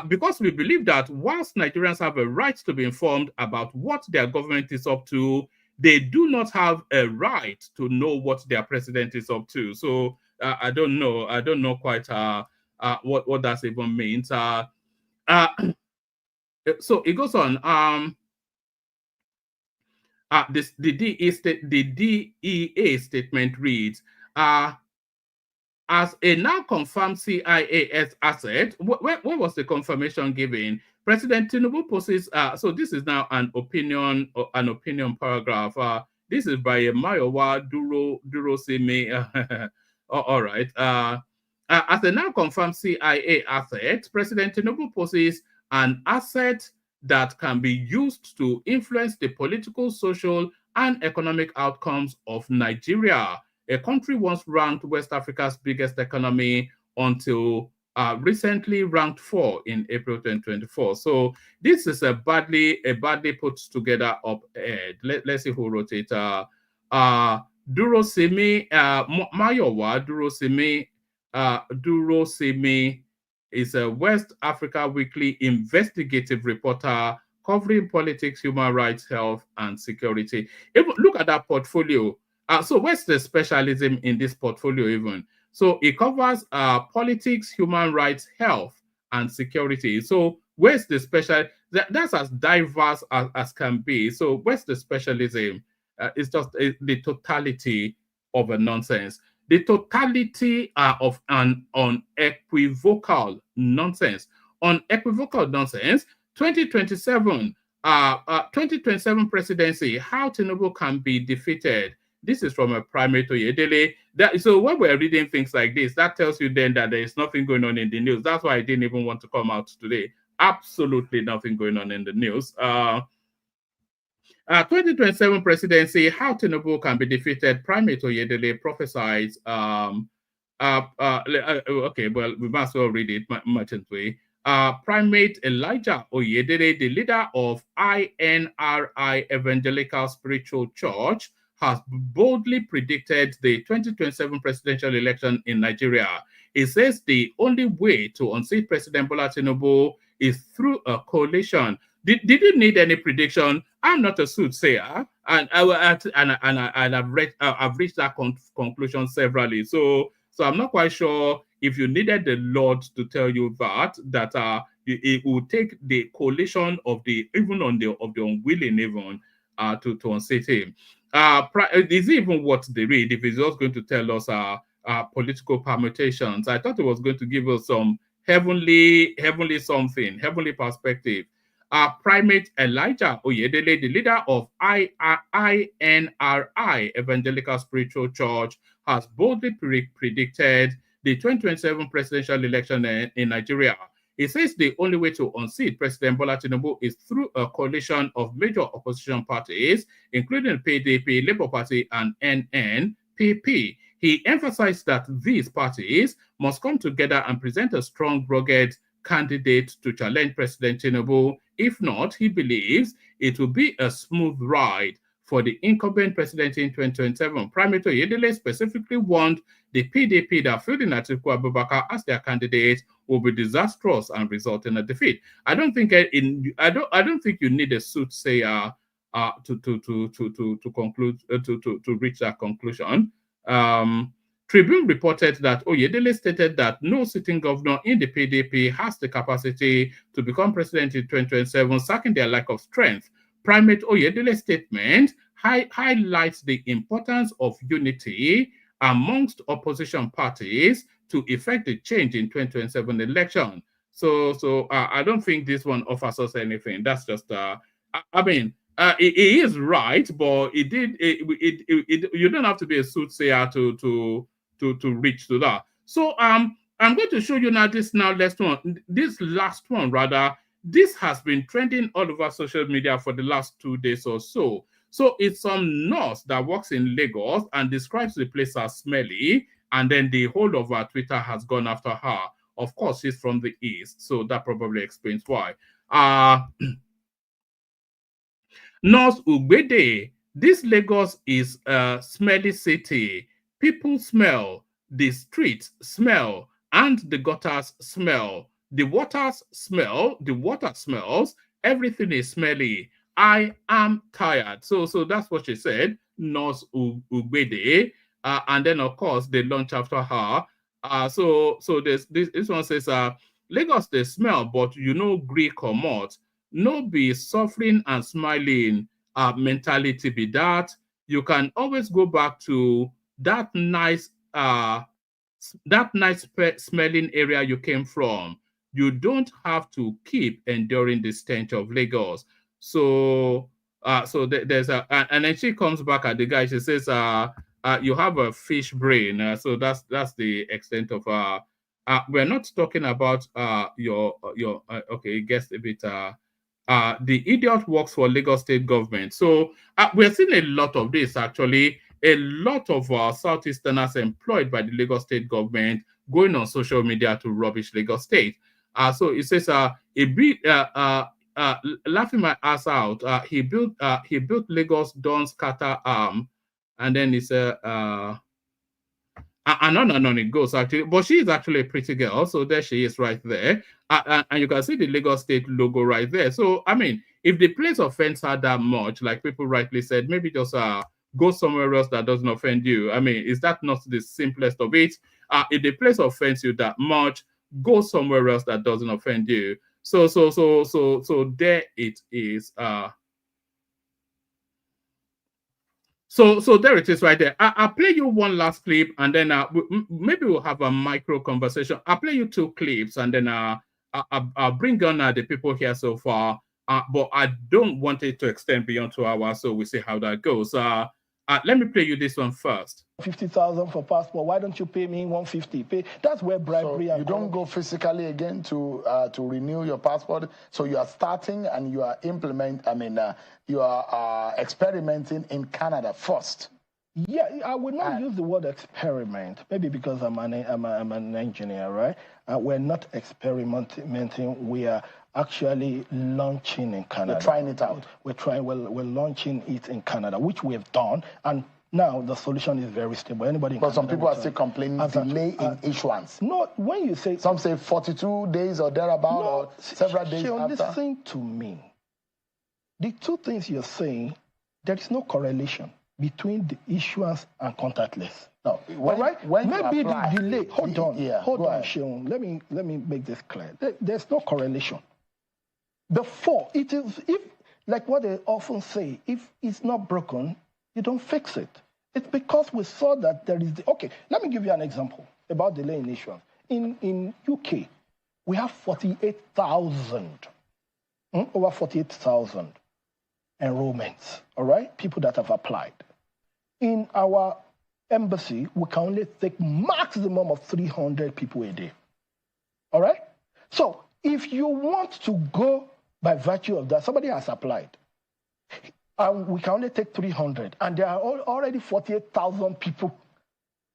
B: because we believe that whilst Nigerians have a right to be informed about what their government is up to, they do not have a right to know what their president is up to. So I don't know quite what that even means. So it goes on. The DEA statement reads, as a now confirmed CIAS asset, where was the confirmation given? President Tinubu poses, so this is now an opinion paragraph. This is by Mayowa Durosime. All right. As a now confirmed CIA asset, President Tinubu poses an asset that can be used to influence the political, social, and economic outcomes of Nigeria, a country once ranked West Africa's biggest economy until recently ranked 4 in April 2024. So this is a badly put together op-ed. Let's see who wrote it. Durosimi Mayowa Durosimi is a West Africa Weekly investigative reporter covering politics, human rights, health, and security. Look at that portfolio. So what's the specialism in this portfolio even? So it covers politics, human rights, health, and security. So where's the special? That's as diverse as can be. So where's the specialism? It's just the totality of a nonsense. The totality of an unequivocal nonsense. Unequivocal nonsense. 2027 presidency, how Tinubu can be defeated. This is from a primate Oyedele. So when we're reading things like this, that tells you then that there is nothing going on in the news. That's why I didn't even want to come out today. Absolutely nothing going on in the news. 2027 presidency, how Tinubu can be defeated. Primate Oyedele prophesies. Okay, well, we must well read it merchant way. Primate Elijah Oyedele, the leader of INRI Evangelical Spiritual Church, has boldly predicted the 2027 presidential election in Nigeria. He says the only way to unseat President Bola Tinubu is through a coalition. Did you need any prediction? I'm not a soothsayer, and I've reached that conclusion severally. So I'm not quite sure if you needed the Lord to tell you that it will take the coalition of the unwilling even to unseat him. Is it even what they read if he's just going to tell us political permutations? I thought it was going to give us some heavenly perspective. Primate Elijah Oyedele, the leader of INRI Evangelical Spiritual Church, has boldly predicted the 2027 presidential election in Nigeria. He says the only way to unseat President Bola Tinubu is through a coalition of major opposition parties, including PDP, Labour Party, and NNPP. He emphasized that these parties must come together and present a strong, rugged candidate to challenge President Tinubu. If not, he believes it will be a smooth ride for the incumbent president in 2027. Primate Oyedele specifically warned the PDP that fielding Atiku Abubakar as their candidate will be disastrous and result in a defeat. I don't think you need a soothsayer to conclude to reach that conclusion. Tribune reported that Oyedele stated that no sitting governor in the PDP has the capacity to become president in 2027, citing their lack of strength. Primate Oyedele's statement highlights the importance of unity amongst opposition parties to effect the change in 2027 election. So I don't think this one offers us anything. That's just it is right, but you don't have to be a soothsayer to reach to that. So I'm going to show you now this last one rather. This has been trending all over social media for the last 2 days or so. So it's some nurse that works in Lagos and describes the place as smelly, and then the whole of her Twitter has gone after her. Of course, she's from the East, so that probably explains why. Nurse Ugbede, this Lagos is a smelly city. People smell, the streets smell, and the gutters smell. The water smells, everything is smelly. I am tired. So that's what she said, Nurse Ugbede. And then, of course, they launch after her. So this one says, Lagos, they smell, but Greek or not. No be suffering and smiling mentality be that. You can always go back to that nice smelling area you came from. you don't have to keep enduring the stench of Lagos. So, there's and then she comes back at the guy. She says, you have a fish brain. So that's the extent of we're not talking about your okay, it gets a bit the idiot works for Lagos state government. So we're seeing a lot of this actually. A lot of Southeasterners employed by the Lagos state government going on social media to rubbish Lagos state. So it says laughing my ass out. He built Lagos Don scatter arm, and then it's and on it goes actually. But she is actually a pretty girl, so there she is right there, and you can see the Lagos state logo right there. So I mean, if the place offends her that much, like people rightly said, maybe just go somewhere else that doesn't offend you. I mean, is that not the simplest of it? If the place offends you that much, go somewhere else that doesn't offend you. So there it is. So there it is right there. I'll play you one last clip, and then maybe we'll have a micro conversation. I'll play you two clips, and then I'll bring on the people here so far. But I don't want it to extend beyond 2 hours, so we'll see how that goes. Let me play you this one first.
G: 50,000 for passport. Why don't you pay me 150? That's where bribery.
H: So you don't go physically again to renew your passport. So you are starting and you are you are experimenting in Canada first.
G: Yeah, I would not use the word experiment. Maybe because I'm an engineer, right? We're not experimenting. We are actually launching in Canada.
H: You're trying it out.
G: We're launching it in Canada, which we have done, and now the solution is very stable. Anybody?
H: But some people are still complaining delay in issuance.
G: No, when you say
H: some say 42 days or thereabout, or several days after.
G: Listen to me. The two things you're saying, there is no correlation between the issuance and contactless.
H: No,
G: maybe the delay. Hold on, Sean. Let me make this clear. There's no correlation. It is, if, like what they often say, if it's not broken, you don't fix it. It's because we saw that there is okay. Let me give you an example about delay in issuance. In UK, we have 48,000, over 48,000 enrollments. All right, people that have applied. In our embassy, we can only take maximum of 300 people a day. All right? So if you want to go by virtue of that, somebody has applied, and we can only take 300, and there are already 48,000 people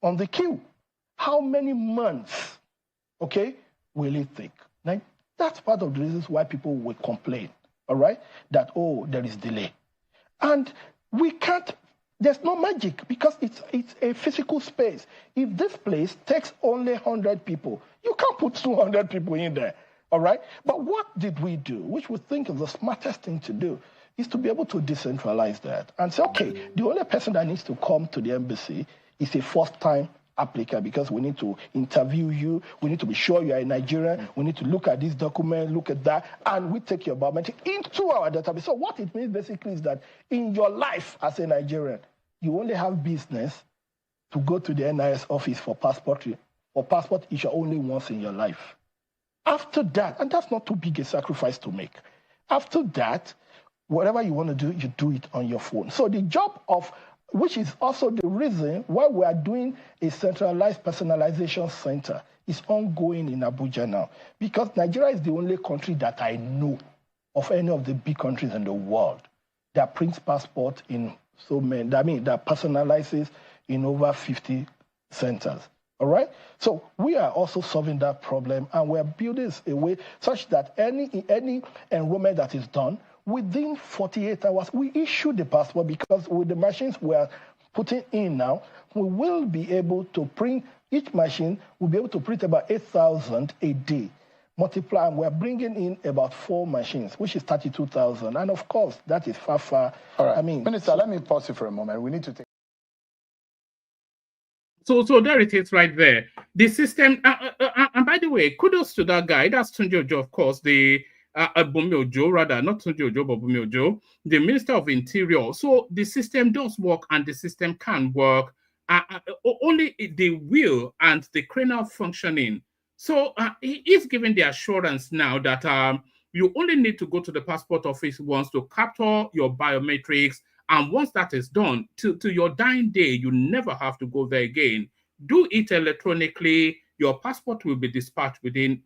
G: on the queue. How many months, okay, will it take? Now, that's part of the reasons why people will complain, all right, that, oh, there is delay. And we can't. There's no magic because it's a physical space. If this place takes only 100 people, you can't put 200 people in there, all right? But what did we do, which we think is the smartest thing to do, is to be able to decentralize that and say, okay, the only person that needs to come to the embassy is a first-time applicant because we need to interview you, we need to be sure you are a Nigerian, we need to look at this document, look at that, and we take your biometric into our database. So what it means basically is that in your life as a Nigerian, you only have business to go to the NIS office for passport issue only once in your life. After that, and that's not too big a sacrifice to make. After that, whatever you want to do, you do it on your phone. So the job of, which is also the reason why we are doing a centralized personalization center, is ongoing in Abuja now. Because Nigeria is the only country that I know of any of the big countries in the world that prints passport in so many, that personalizes in over 50 centers. All right? So we are also solving that problem, and we're building a way such that any enrollment that is done, within 48 hours, we issue the passport, because with the machines we are putting in now, we will be able to print, each machine will be able to print about 8,000 a day. Multiply, and we're bringing in about 4 machines, which is 32,000. And of course, that is far.
H: All right. Minister, let me pause you for a moment. We need to take.
B: So there it is right there. The system, and by the way, kudos to that guy. That's Tunji Ojo, of course, the Bumi Ojo, rather, not Tunji Ojo, but Bumi Ojo, the Minister of Interior. So the system does work, and the system can work. Only the will and the cranial functioning So he is giving the assurance now that you only need to go to the passport office once to capture your biometrics. And once that is done, to your dying day, you never have to go there again. Do it electronically. Your passport will be dispatched within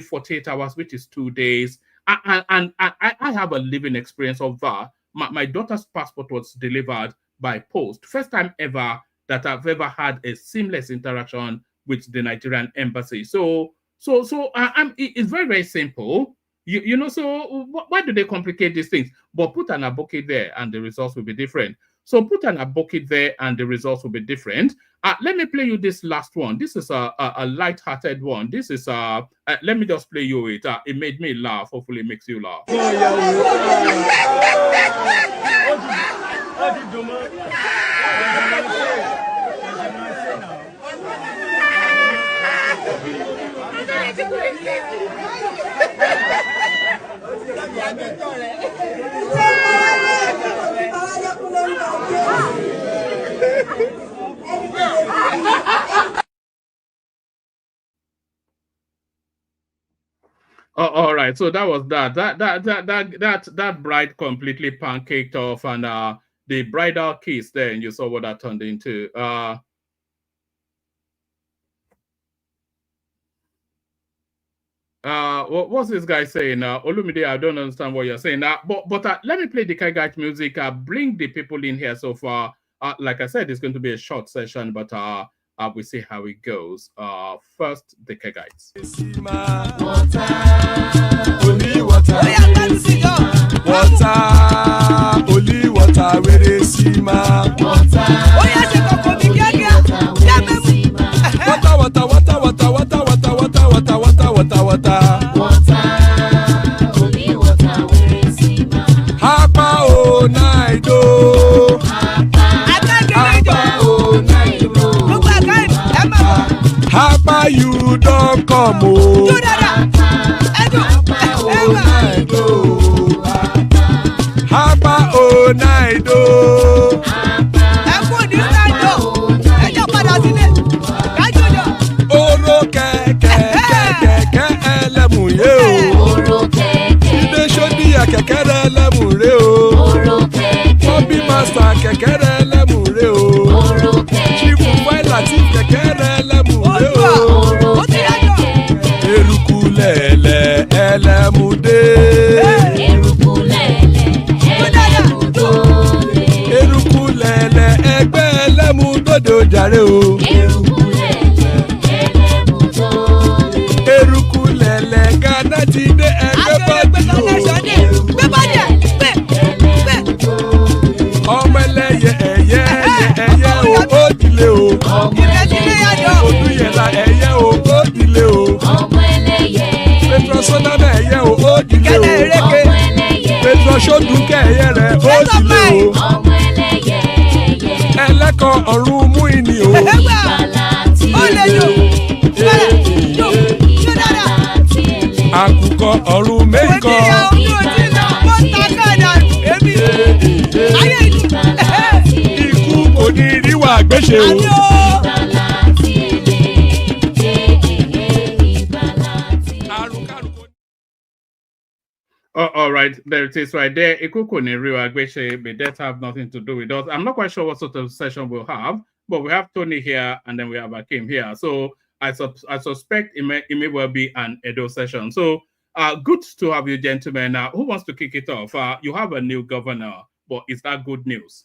B: 48 hours, which is 2 days. And I have a living experience of that. My daughter's passport was delivered by post. First time ever that I've ever had a seamless interaction with the Nigerian embassy. So it's very, very simple. So why do they complicate these things? But put an aboki there and the results will be different. So put an aboki there and the results will be different. Let me play you this last one. This is a light-hearted one. This is let me just play you it. It made me laugh. Hopefully it makes you laugh. Oh, all right. So that was that bride completely pancaked off, and the bridal kiss there, and you saw what that turned into. What's this guy saying? Olumide, I don't understand what you're saying. But let me play the Kaigai music. Bring the people in here so far. Like I said, it's going to be a short session, but we'll see how it goes. First, the Kaigites.
I: Only water, where they see ma. Hapa o naido. Hapa you don't come o. Hapa o naido. Oro kẹ̀kẹ́ ẹlẹ́mù yé o. Ibe sodi kẹ̀kẹ́ ẹlẹ́mù rẹ o. Bobby master kẹ̀kẹ́ ẹlẹ́mù rẹ o. Chief Waila ti kẹ̀kẹ́ ẹlẹ́mù rẹ o. Eruku lẹ̀lẹ̀ ẹlẹ́mù dé. Eruku lẹ̀lẹ̀ ẹgbẹ́ ẹlẹ́mù dòdò jàre o. Eruku lẹ̀lẹ̀ Ghana ti dé ẹgbẹ́ bọ́dì o. Ọmọ ẹlẹ́yẹ ẹyẹ o ó dilé o. Olúyẹ̀lá ẹyẹ o ó dilé o. Petro Sodana ẹyẹ o ó dilé o. Petro Sodunke ẹyẹ rẹ̀ ó dilé o. Ẹlẹ́kọ̀ ọ̀run mú ìní o. Àkùkọ ọ̀run mẹ́kọ. Ikú kò ní ríwà gbéṣe o.
B: All right, there it is right there. Ikuku ni Riwa Gweshe, but that have nothing to do with us. I'm not quite sure what sort of session we'll have, but we have Tony here and then we have Akim here. So I suspect it may well be an Edo session. So good to have you, gentlemen. Who wants to kick it off? You have a new governor, but is that good news?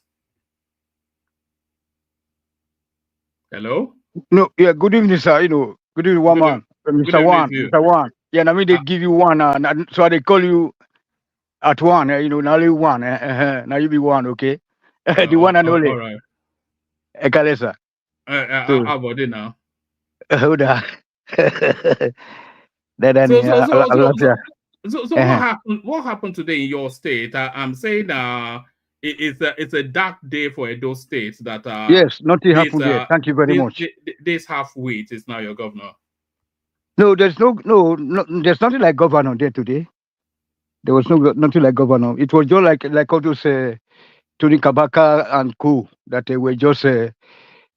B: Hello?
J: No, yeah, good evening, sir. Good evening, one man. Mr. One. Mr. One. Yeah, I mean, they give you one, so they call you at one, now you one, now you be one, okay? The one and only.
B: All right.
J: Ekalesa.
B: How about it now?
J: Hold on.
B: So what happened today in your state? I'm saying it's a dark day for Edo State that
J: yes, nothing happened there. Thank you very much.
B: This half-wit is now your governor.
J: No, there's there's nothing like governor there today. There was nothing like governor. It was just like all those Tony Kabaka and co that they were just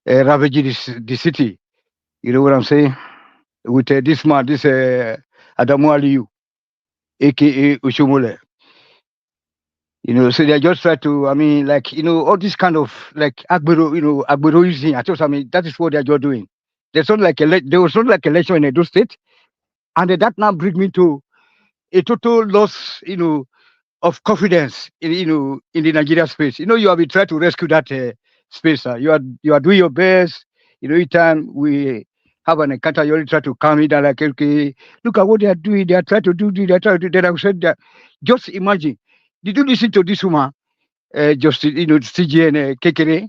J: ravaging the city. You know what I'm saying? with this man, this Adamu Aliyu, aka Ushumule. So they just try to, all this kind of like Agbero, Agberoism. That is what they're just doing. There was not like election in Edo State, and that now brings me to a total loss, of confidence in the Nigeria space. You have been trying to rescue that space. You are doing your best. Each time we have an encounter, you only try to calm it down. Like, okay, look at what they are doing. They are trying to do this. They are trying to do that. I said that. Just imagine. Did you listen to this woman? Just CGN Kekere.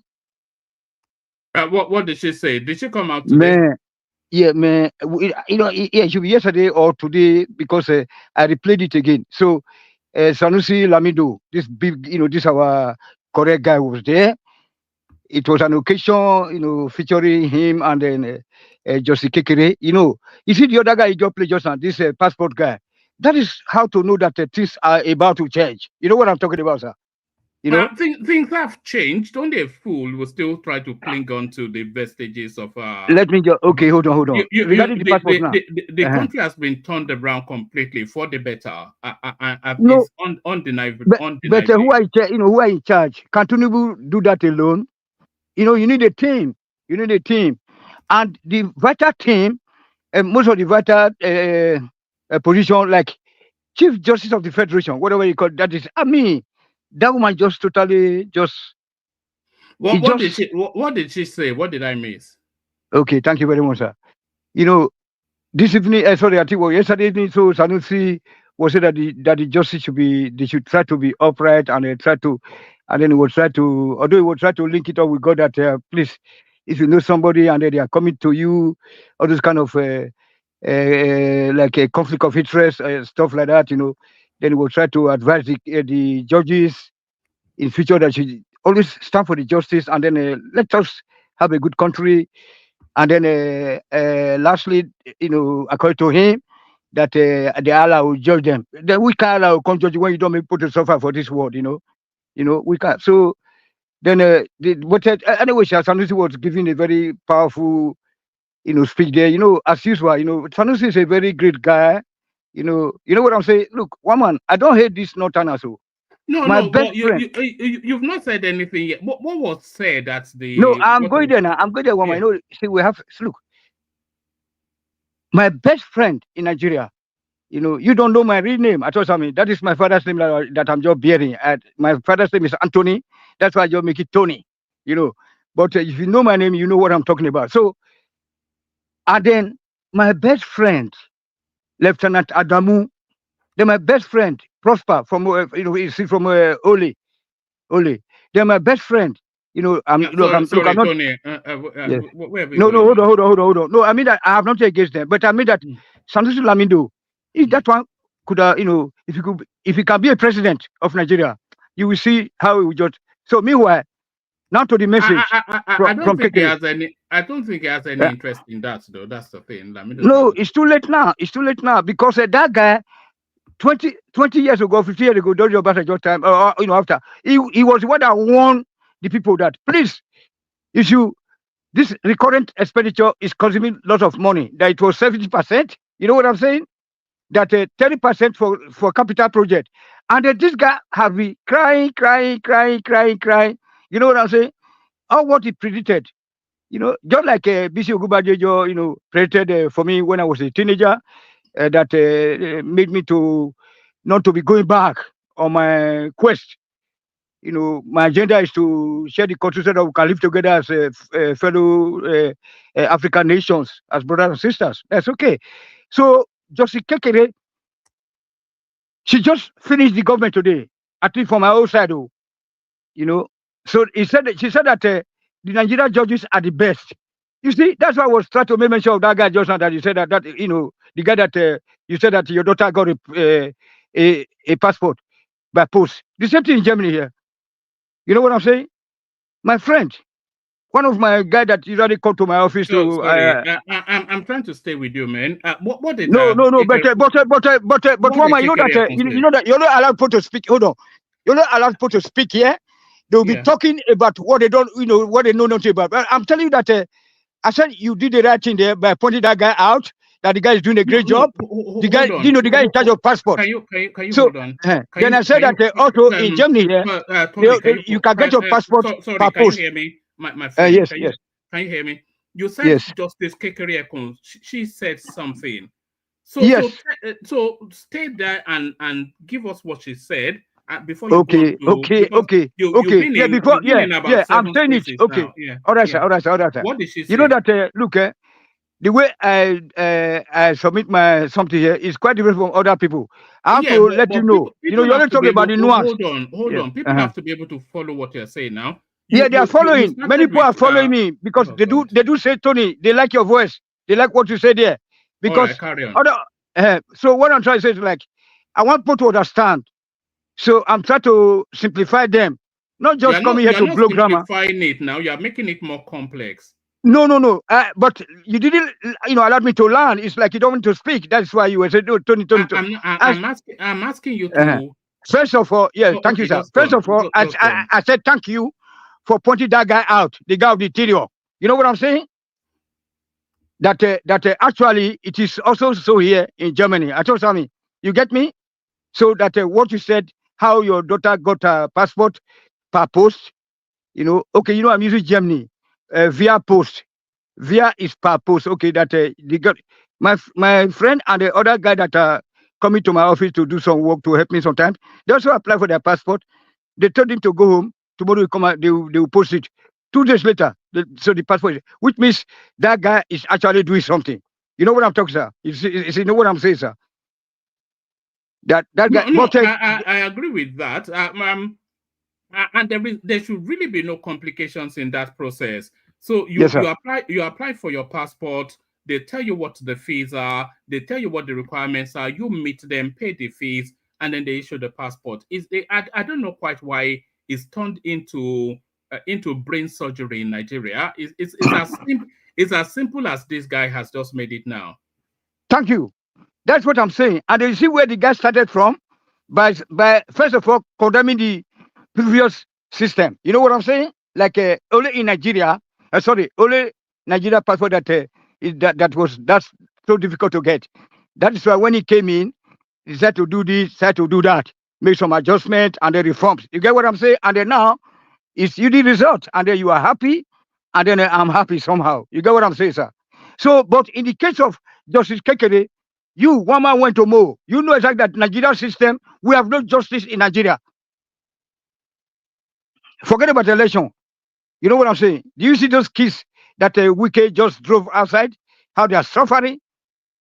B: What did she say? Did she come out today?
J: Man, yeah, man. It should be yesterday or today because I replayed it again. So. Sanusi Lamido, this big, this our correct guy was there. It was an occasion, featuring him and then Josie Kekere. You see the other guy you just played just now, this passport guy. That is how to know that things are about to change. You know what I'm talking about, sir?
B: Things have changed. Only a fool will still try to cling on to the vestiges of.
J: Let me just. Okay, hold on. Regarding the passport now,
B: the country has been turned around completely for the better.
J: No,
B: it's undeniable.
J: But who are in charge? Can Tinubu do that alone? You need a team. And the vital team, most of the vital position, like Chief Justice of the Federation, whatever you call that, is that woman just totally just.
B: What did she say? What did I miss?
J: Okay, thank you very much, sir. This evening, I think yesterday evening, so Sanusi was said that the justice should try to be upright and then he will try to, although he will try to link it up with God that please, if you know somebody and they are coming to you, all those kind of like a conflict of interest, stuff like that, then we'll try to advise the judges in future that should always stand for the justice and then let us have a good country. And then lastly, according to him, that the Allah will judge them. Then we can't allow come judge when you don't make people to suffer for this world, we can't. So then anyway, Sanusi was giving a very powerful speech there. As usual, Sanusi is a very great guy. You know what I'm saying? Look, woman, I don't hate this Northerners.
B: You've not said anything yet. What was said at the?
J: No, I'm going there now. I'm going there, woman. Yeah. See, we have look. My best friend in Nigeria. You don't know my real name. I told you, that is my father's name that I'm just bearing. My father's name is Anthony. That's why I just make it Tony. But if you know my name, you know what I'm talking about. So, and then my best friend, Lieutenant Adamu, then my best friend Prosper from from Ole. They're my best friend. I'm not.
B: Tony,
J: no, hold on. No, I mean that I have nothing against them, but I mean that Sanusi Lamido, if that one could, if he can be a president of Nigeria, you will see how he will judge. So meanwhile, now to the message.
B: I don't think he has any interest in that, though. That's the thing.
J: No, it's too late now. Because that guy, 20 years ago, 50 years ago, during your time, after he was the one that warned the people that please, this recurrent expenditure is consuming lots of money. That it was 70%. You know what I'm saying? That 30% for capital project, and this guy have been crying. You know what I'm saying? All what he predicted. Just like BC Ogubadejo, predicted for me when I was a teenager. That made me to not to be going back on my quest. My agenda is to share the country so that we can live together as fellow African nations, as brothers and sisters. That's okay. So, Josie Kekere, she just finished the government today, at least from my own side, So she said that the Nigerian judges are the best. You see, that's why I was trying to make mention of that guy just now that you said that the guy that you said that your daughter got a passport by post. The same thing in Germany here. You know what I'm saying? My friend, one of my guys that usually come to my office
B: I'm trying to stay with you, man. What did
J: No, but woman, you know that you're not allowed people to speak. Hold on. You're not allowed people to speak here. They'll be talking about what they don't, what they know nothing about. But I'm telling you that I said you did the right thing there by pointing that guy out. that the guy is doing a great job. The guy, you know, the guy in charge of passport.
B: Can you
J: so,
B: hold on?
J: Then I said that also in Germany here, you can get your passport per post.
B: Can you hear me, my friend?
J: Yes,
B: Can
J: yes.
B: Can you hear me? You said
J: Yes.
B: Justice Kekere, she said something. So,
J: yes.
B: so stay there and give us what she said before you
J: okay.
B: yeah,
J: before I'm saying it. Okay.
B: Now. Yeah.
J: All right, sir. All right, sir. All right, sir.
B: What did she say?
J: You know that look, the way I submit my something here is quite different from other people. I have to let you know. You know, you only talk about the nuance.
B: Hold on. People have to be able to follow what you're saying now.
J: They are following. Many people are following me because they do say, Tony, they like your voice. They like what you say there. Because
B: carry on.
J: So what I'm trying to say is like, I want people to understand. So I'm trying to simplify them, not just coming here to blow grammar.
B: Simplifying it now, you are making it more complex.
J: No. But you didn't, allow me to learn. It's like you don't want to speak. That's why you were saying, "Oh, Tony."
B: I'm asking you to.
J: First of all, thank you, sir. First of all, I said thank you for pointing that guy out, the guy of the interior. You know what I'm saying? That actually it is also so here in Germany. I told Sammy, you get me? So that what you said, how your daughter got a passport per post, I'm using Germany via post. Via is per post. Okay, that they got my friend and the other guy that are coming to my office to do some work to help me sometimes. They also apply for their passport. They told him to go home. Tomorrow will come out, they will post it. 2 days later, so the passport, which means that guy is actually doing something. You know what I'm talking, sir? You know what I'm saying, sir? That guy.
B: No, I agree with that. And there should really be no complications in that process. So you apply for your passport. They tell you what the fees are. They tell you what the requirements are. You meet them, pay the fees, and then they issue the passport. I don't know quite why it's turned into brain surgery in Nigeria. It's as simple as this guy has just made it now.
J: Thank you. That's what I'm saying. And you see where the guy started from? By first of all condemning the previous system. You know what I'm saying? Like only in Nigeria, only Nigeria passport that's so difficult to get. That is why when he came in, he said to do this, said to do that, make some adjustment and the reforms. You get what I'm saying? And then now it's you the result, and then you are happy, and then I'm happy somehow. You get what I'm saying, sir? So, but in the case of Justice Kekere, one man went to Mo. You know exactly that Nigeria system, we have no justice in Nigeria. Forget about the election. You know what I'm saying? Do you see those kids that Wike just drove outside? How they are suffering?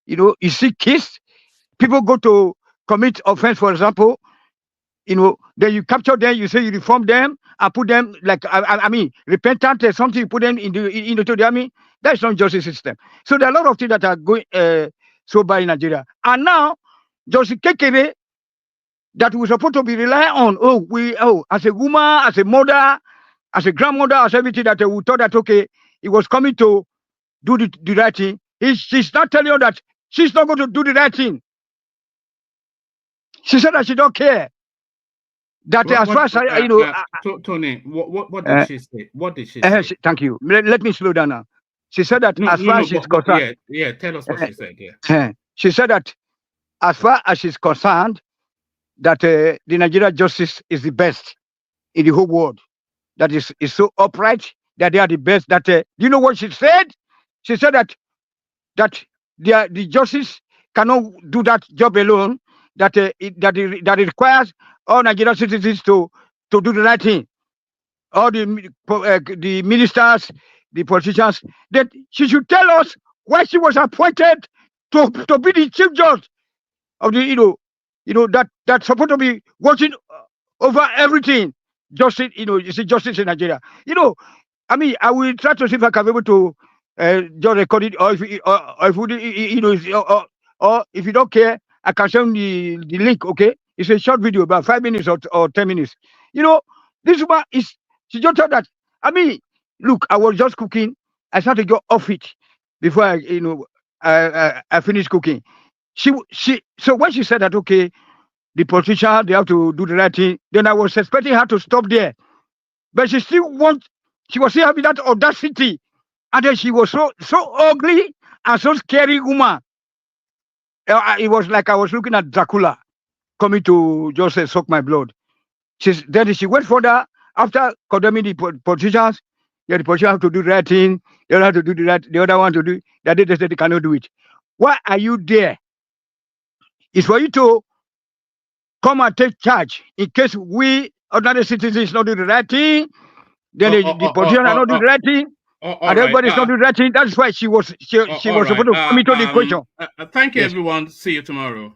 J: You see kids. People go to commit offense, for example. Then you capture them, you say you reform them and put them like, repentant or something, you put them into the army. That's not justice system. So there are a lot of things that are going so bad in Nigeria. And now, Justice Kekere, that we're supposed to be relying on, as a woman, as a mother, as a grandmother, as everything that we thought that, okay, he was coming to do the right thing. She's not telling you that she's not going to do the right thing. She said that she don't care. That as far as
B: Tony, what did she say? What did she say?
J: Thank you. Let me slow down now. She said that as far as she's concerned.
B: Yeah, tell us what she said. Yeah.
J: She said that as far as she's concerned, that the Nigerian justice is the best in the whole world. That is so upright that they are the best. That you know what she said? She said that the justice cannot do that job alone. That it requires all Nigerian citizens to do the right thing. All the ministers, the politicians, that she should tell us why she was appointed to be the chief judge of the that's supposed to be watching over everything. Justice, you see justice in Nigeria. I will try to see if I can be able to just record it, or if you don't care, I can send the link. Okay, it's a short video, about 5 minutes or 10 minutes. This woman she just thought that. Look, I was just cooking. I started to go off it before I finished cooking. So when she said that, okay, the politician, they have to do the right thing, then I was expecting her to stop there. But she was still having that audacity. And then she was so ugly and so scary woman. It was like I was looking at Dracula coming to just suck my blood. Then she went further after condemning the politicians. Yeah, the politicians have to do the right thing. The other have to do the right. The other one to do that. They said they cannot do it. Why are you there? It's for you to come and take charge in case we ordinary citizens not do the right thing. Then the politicians are not doing the right thing. And everybody is not doing the right thing. That's why she was supposed to come into the question.
B: Thank you, everyone. See you tomorrow.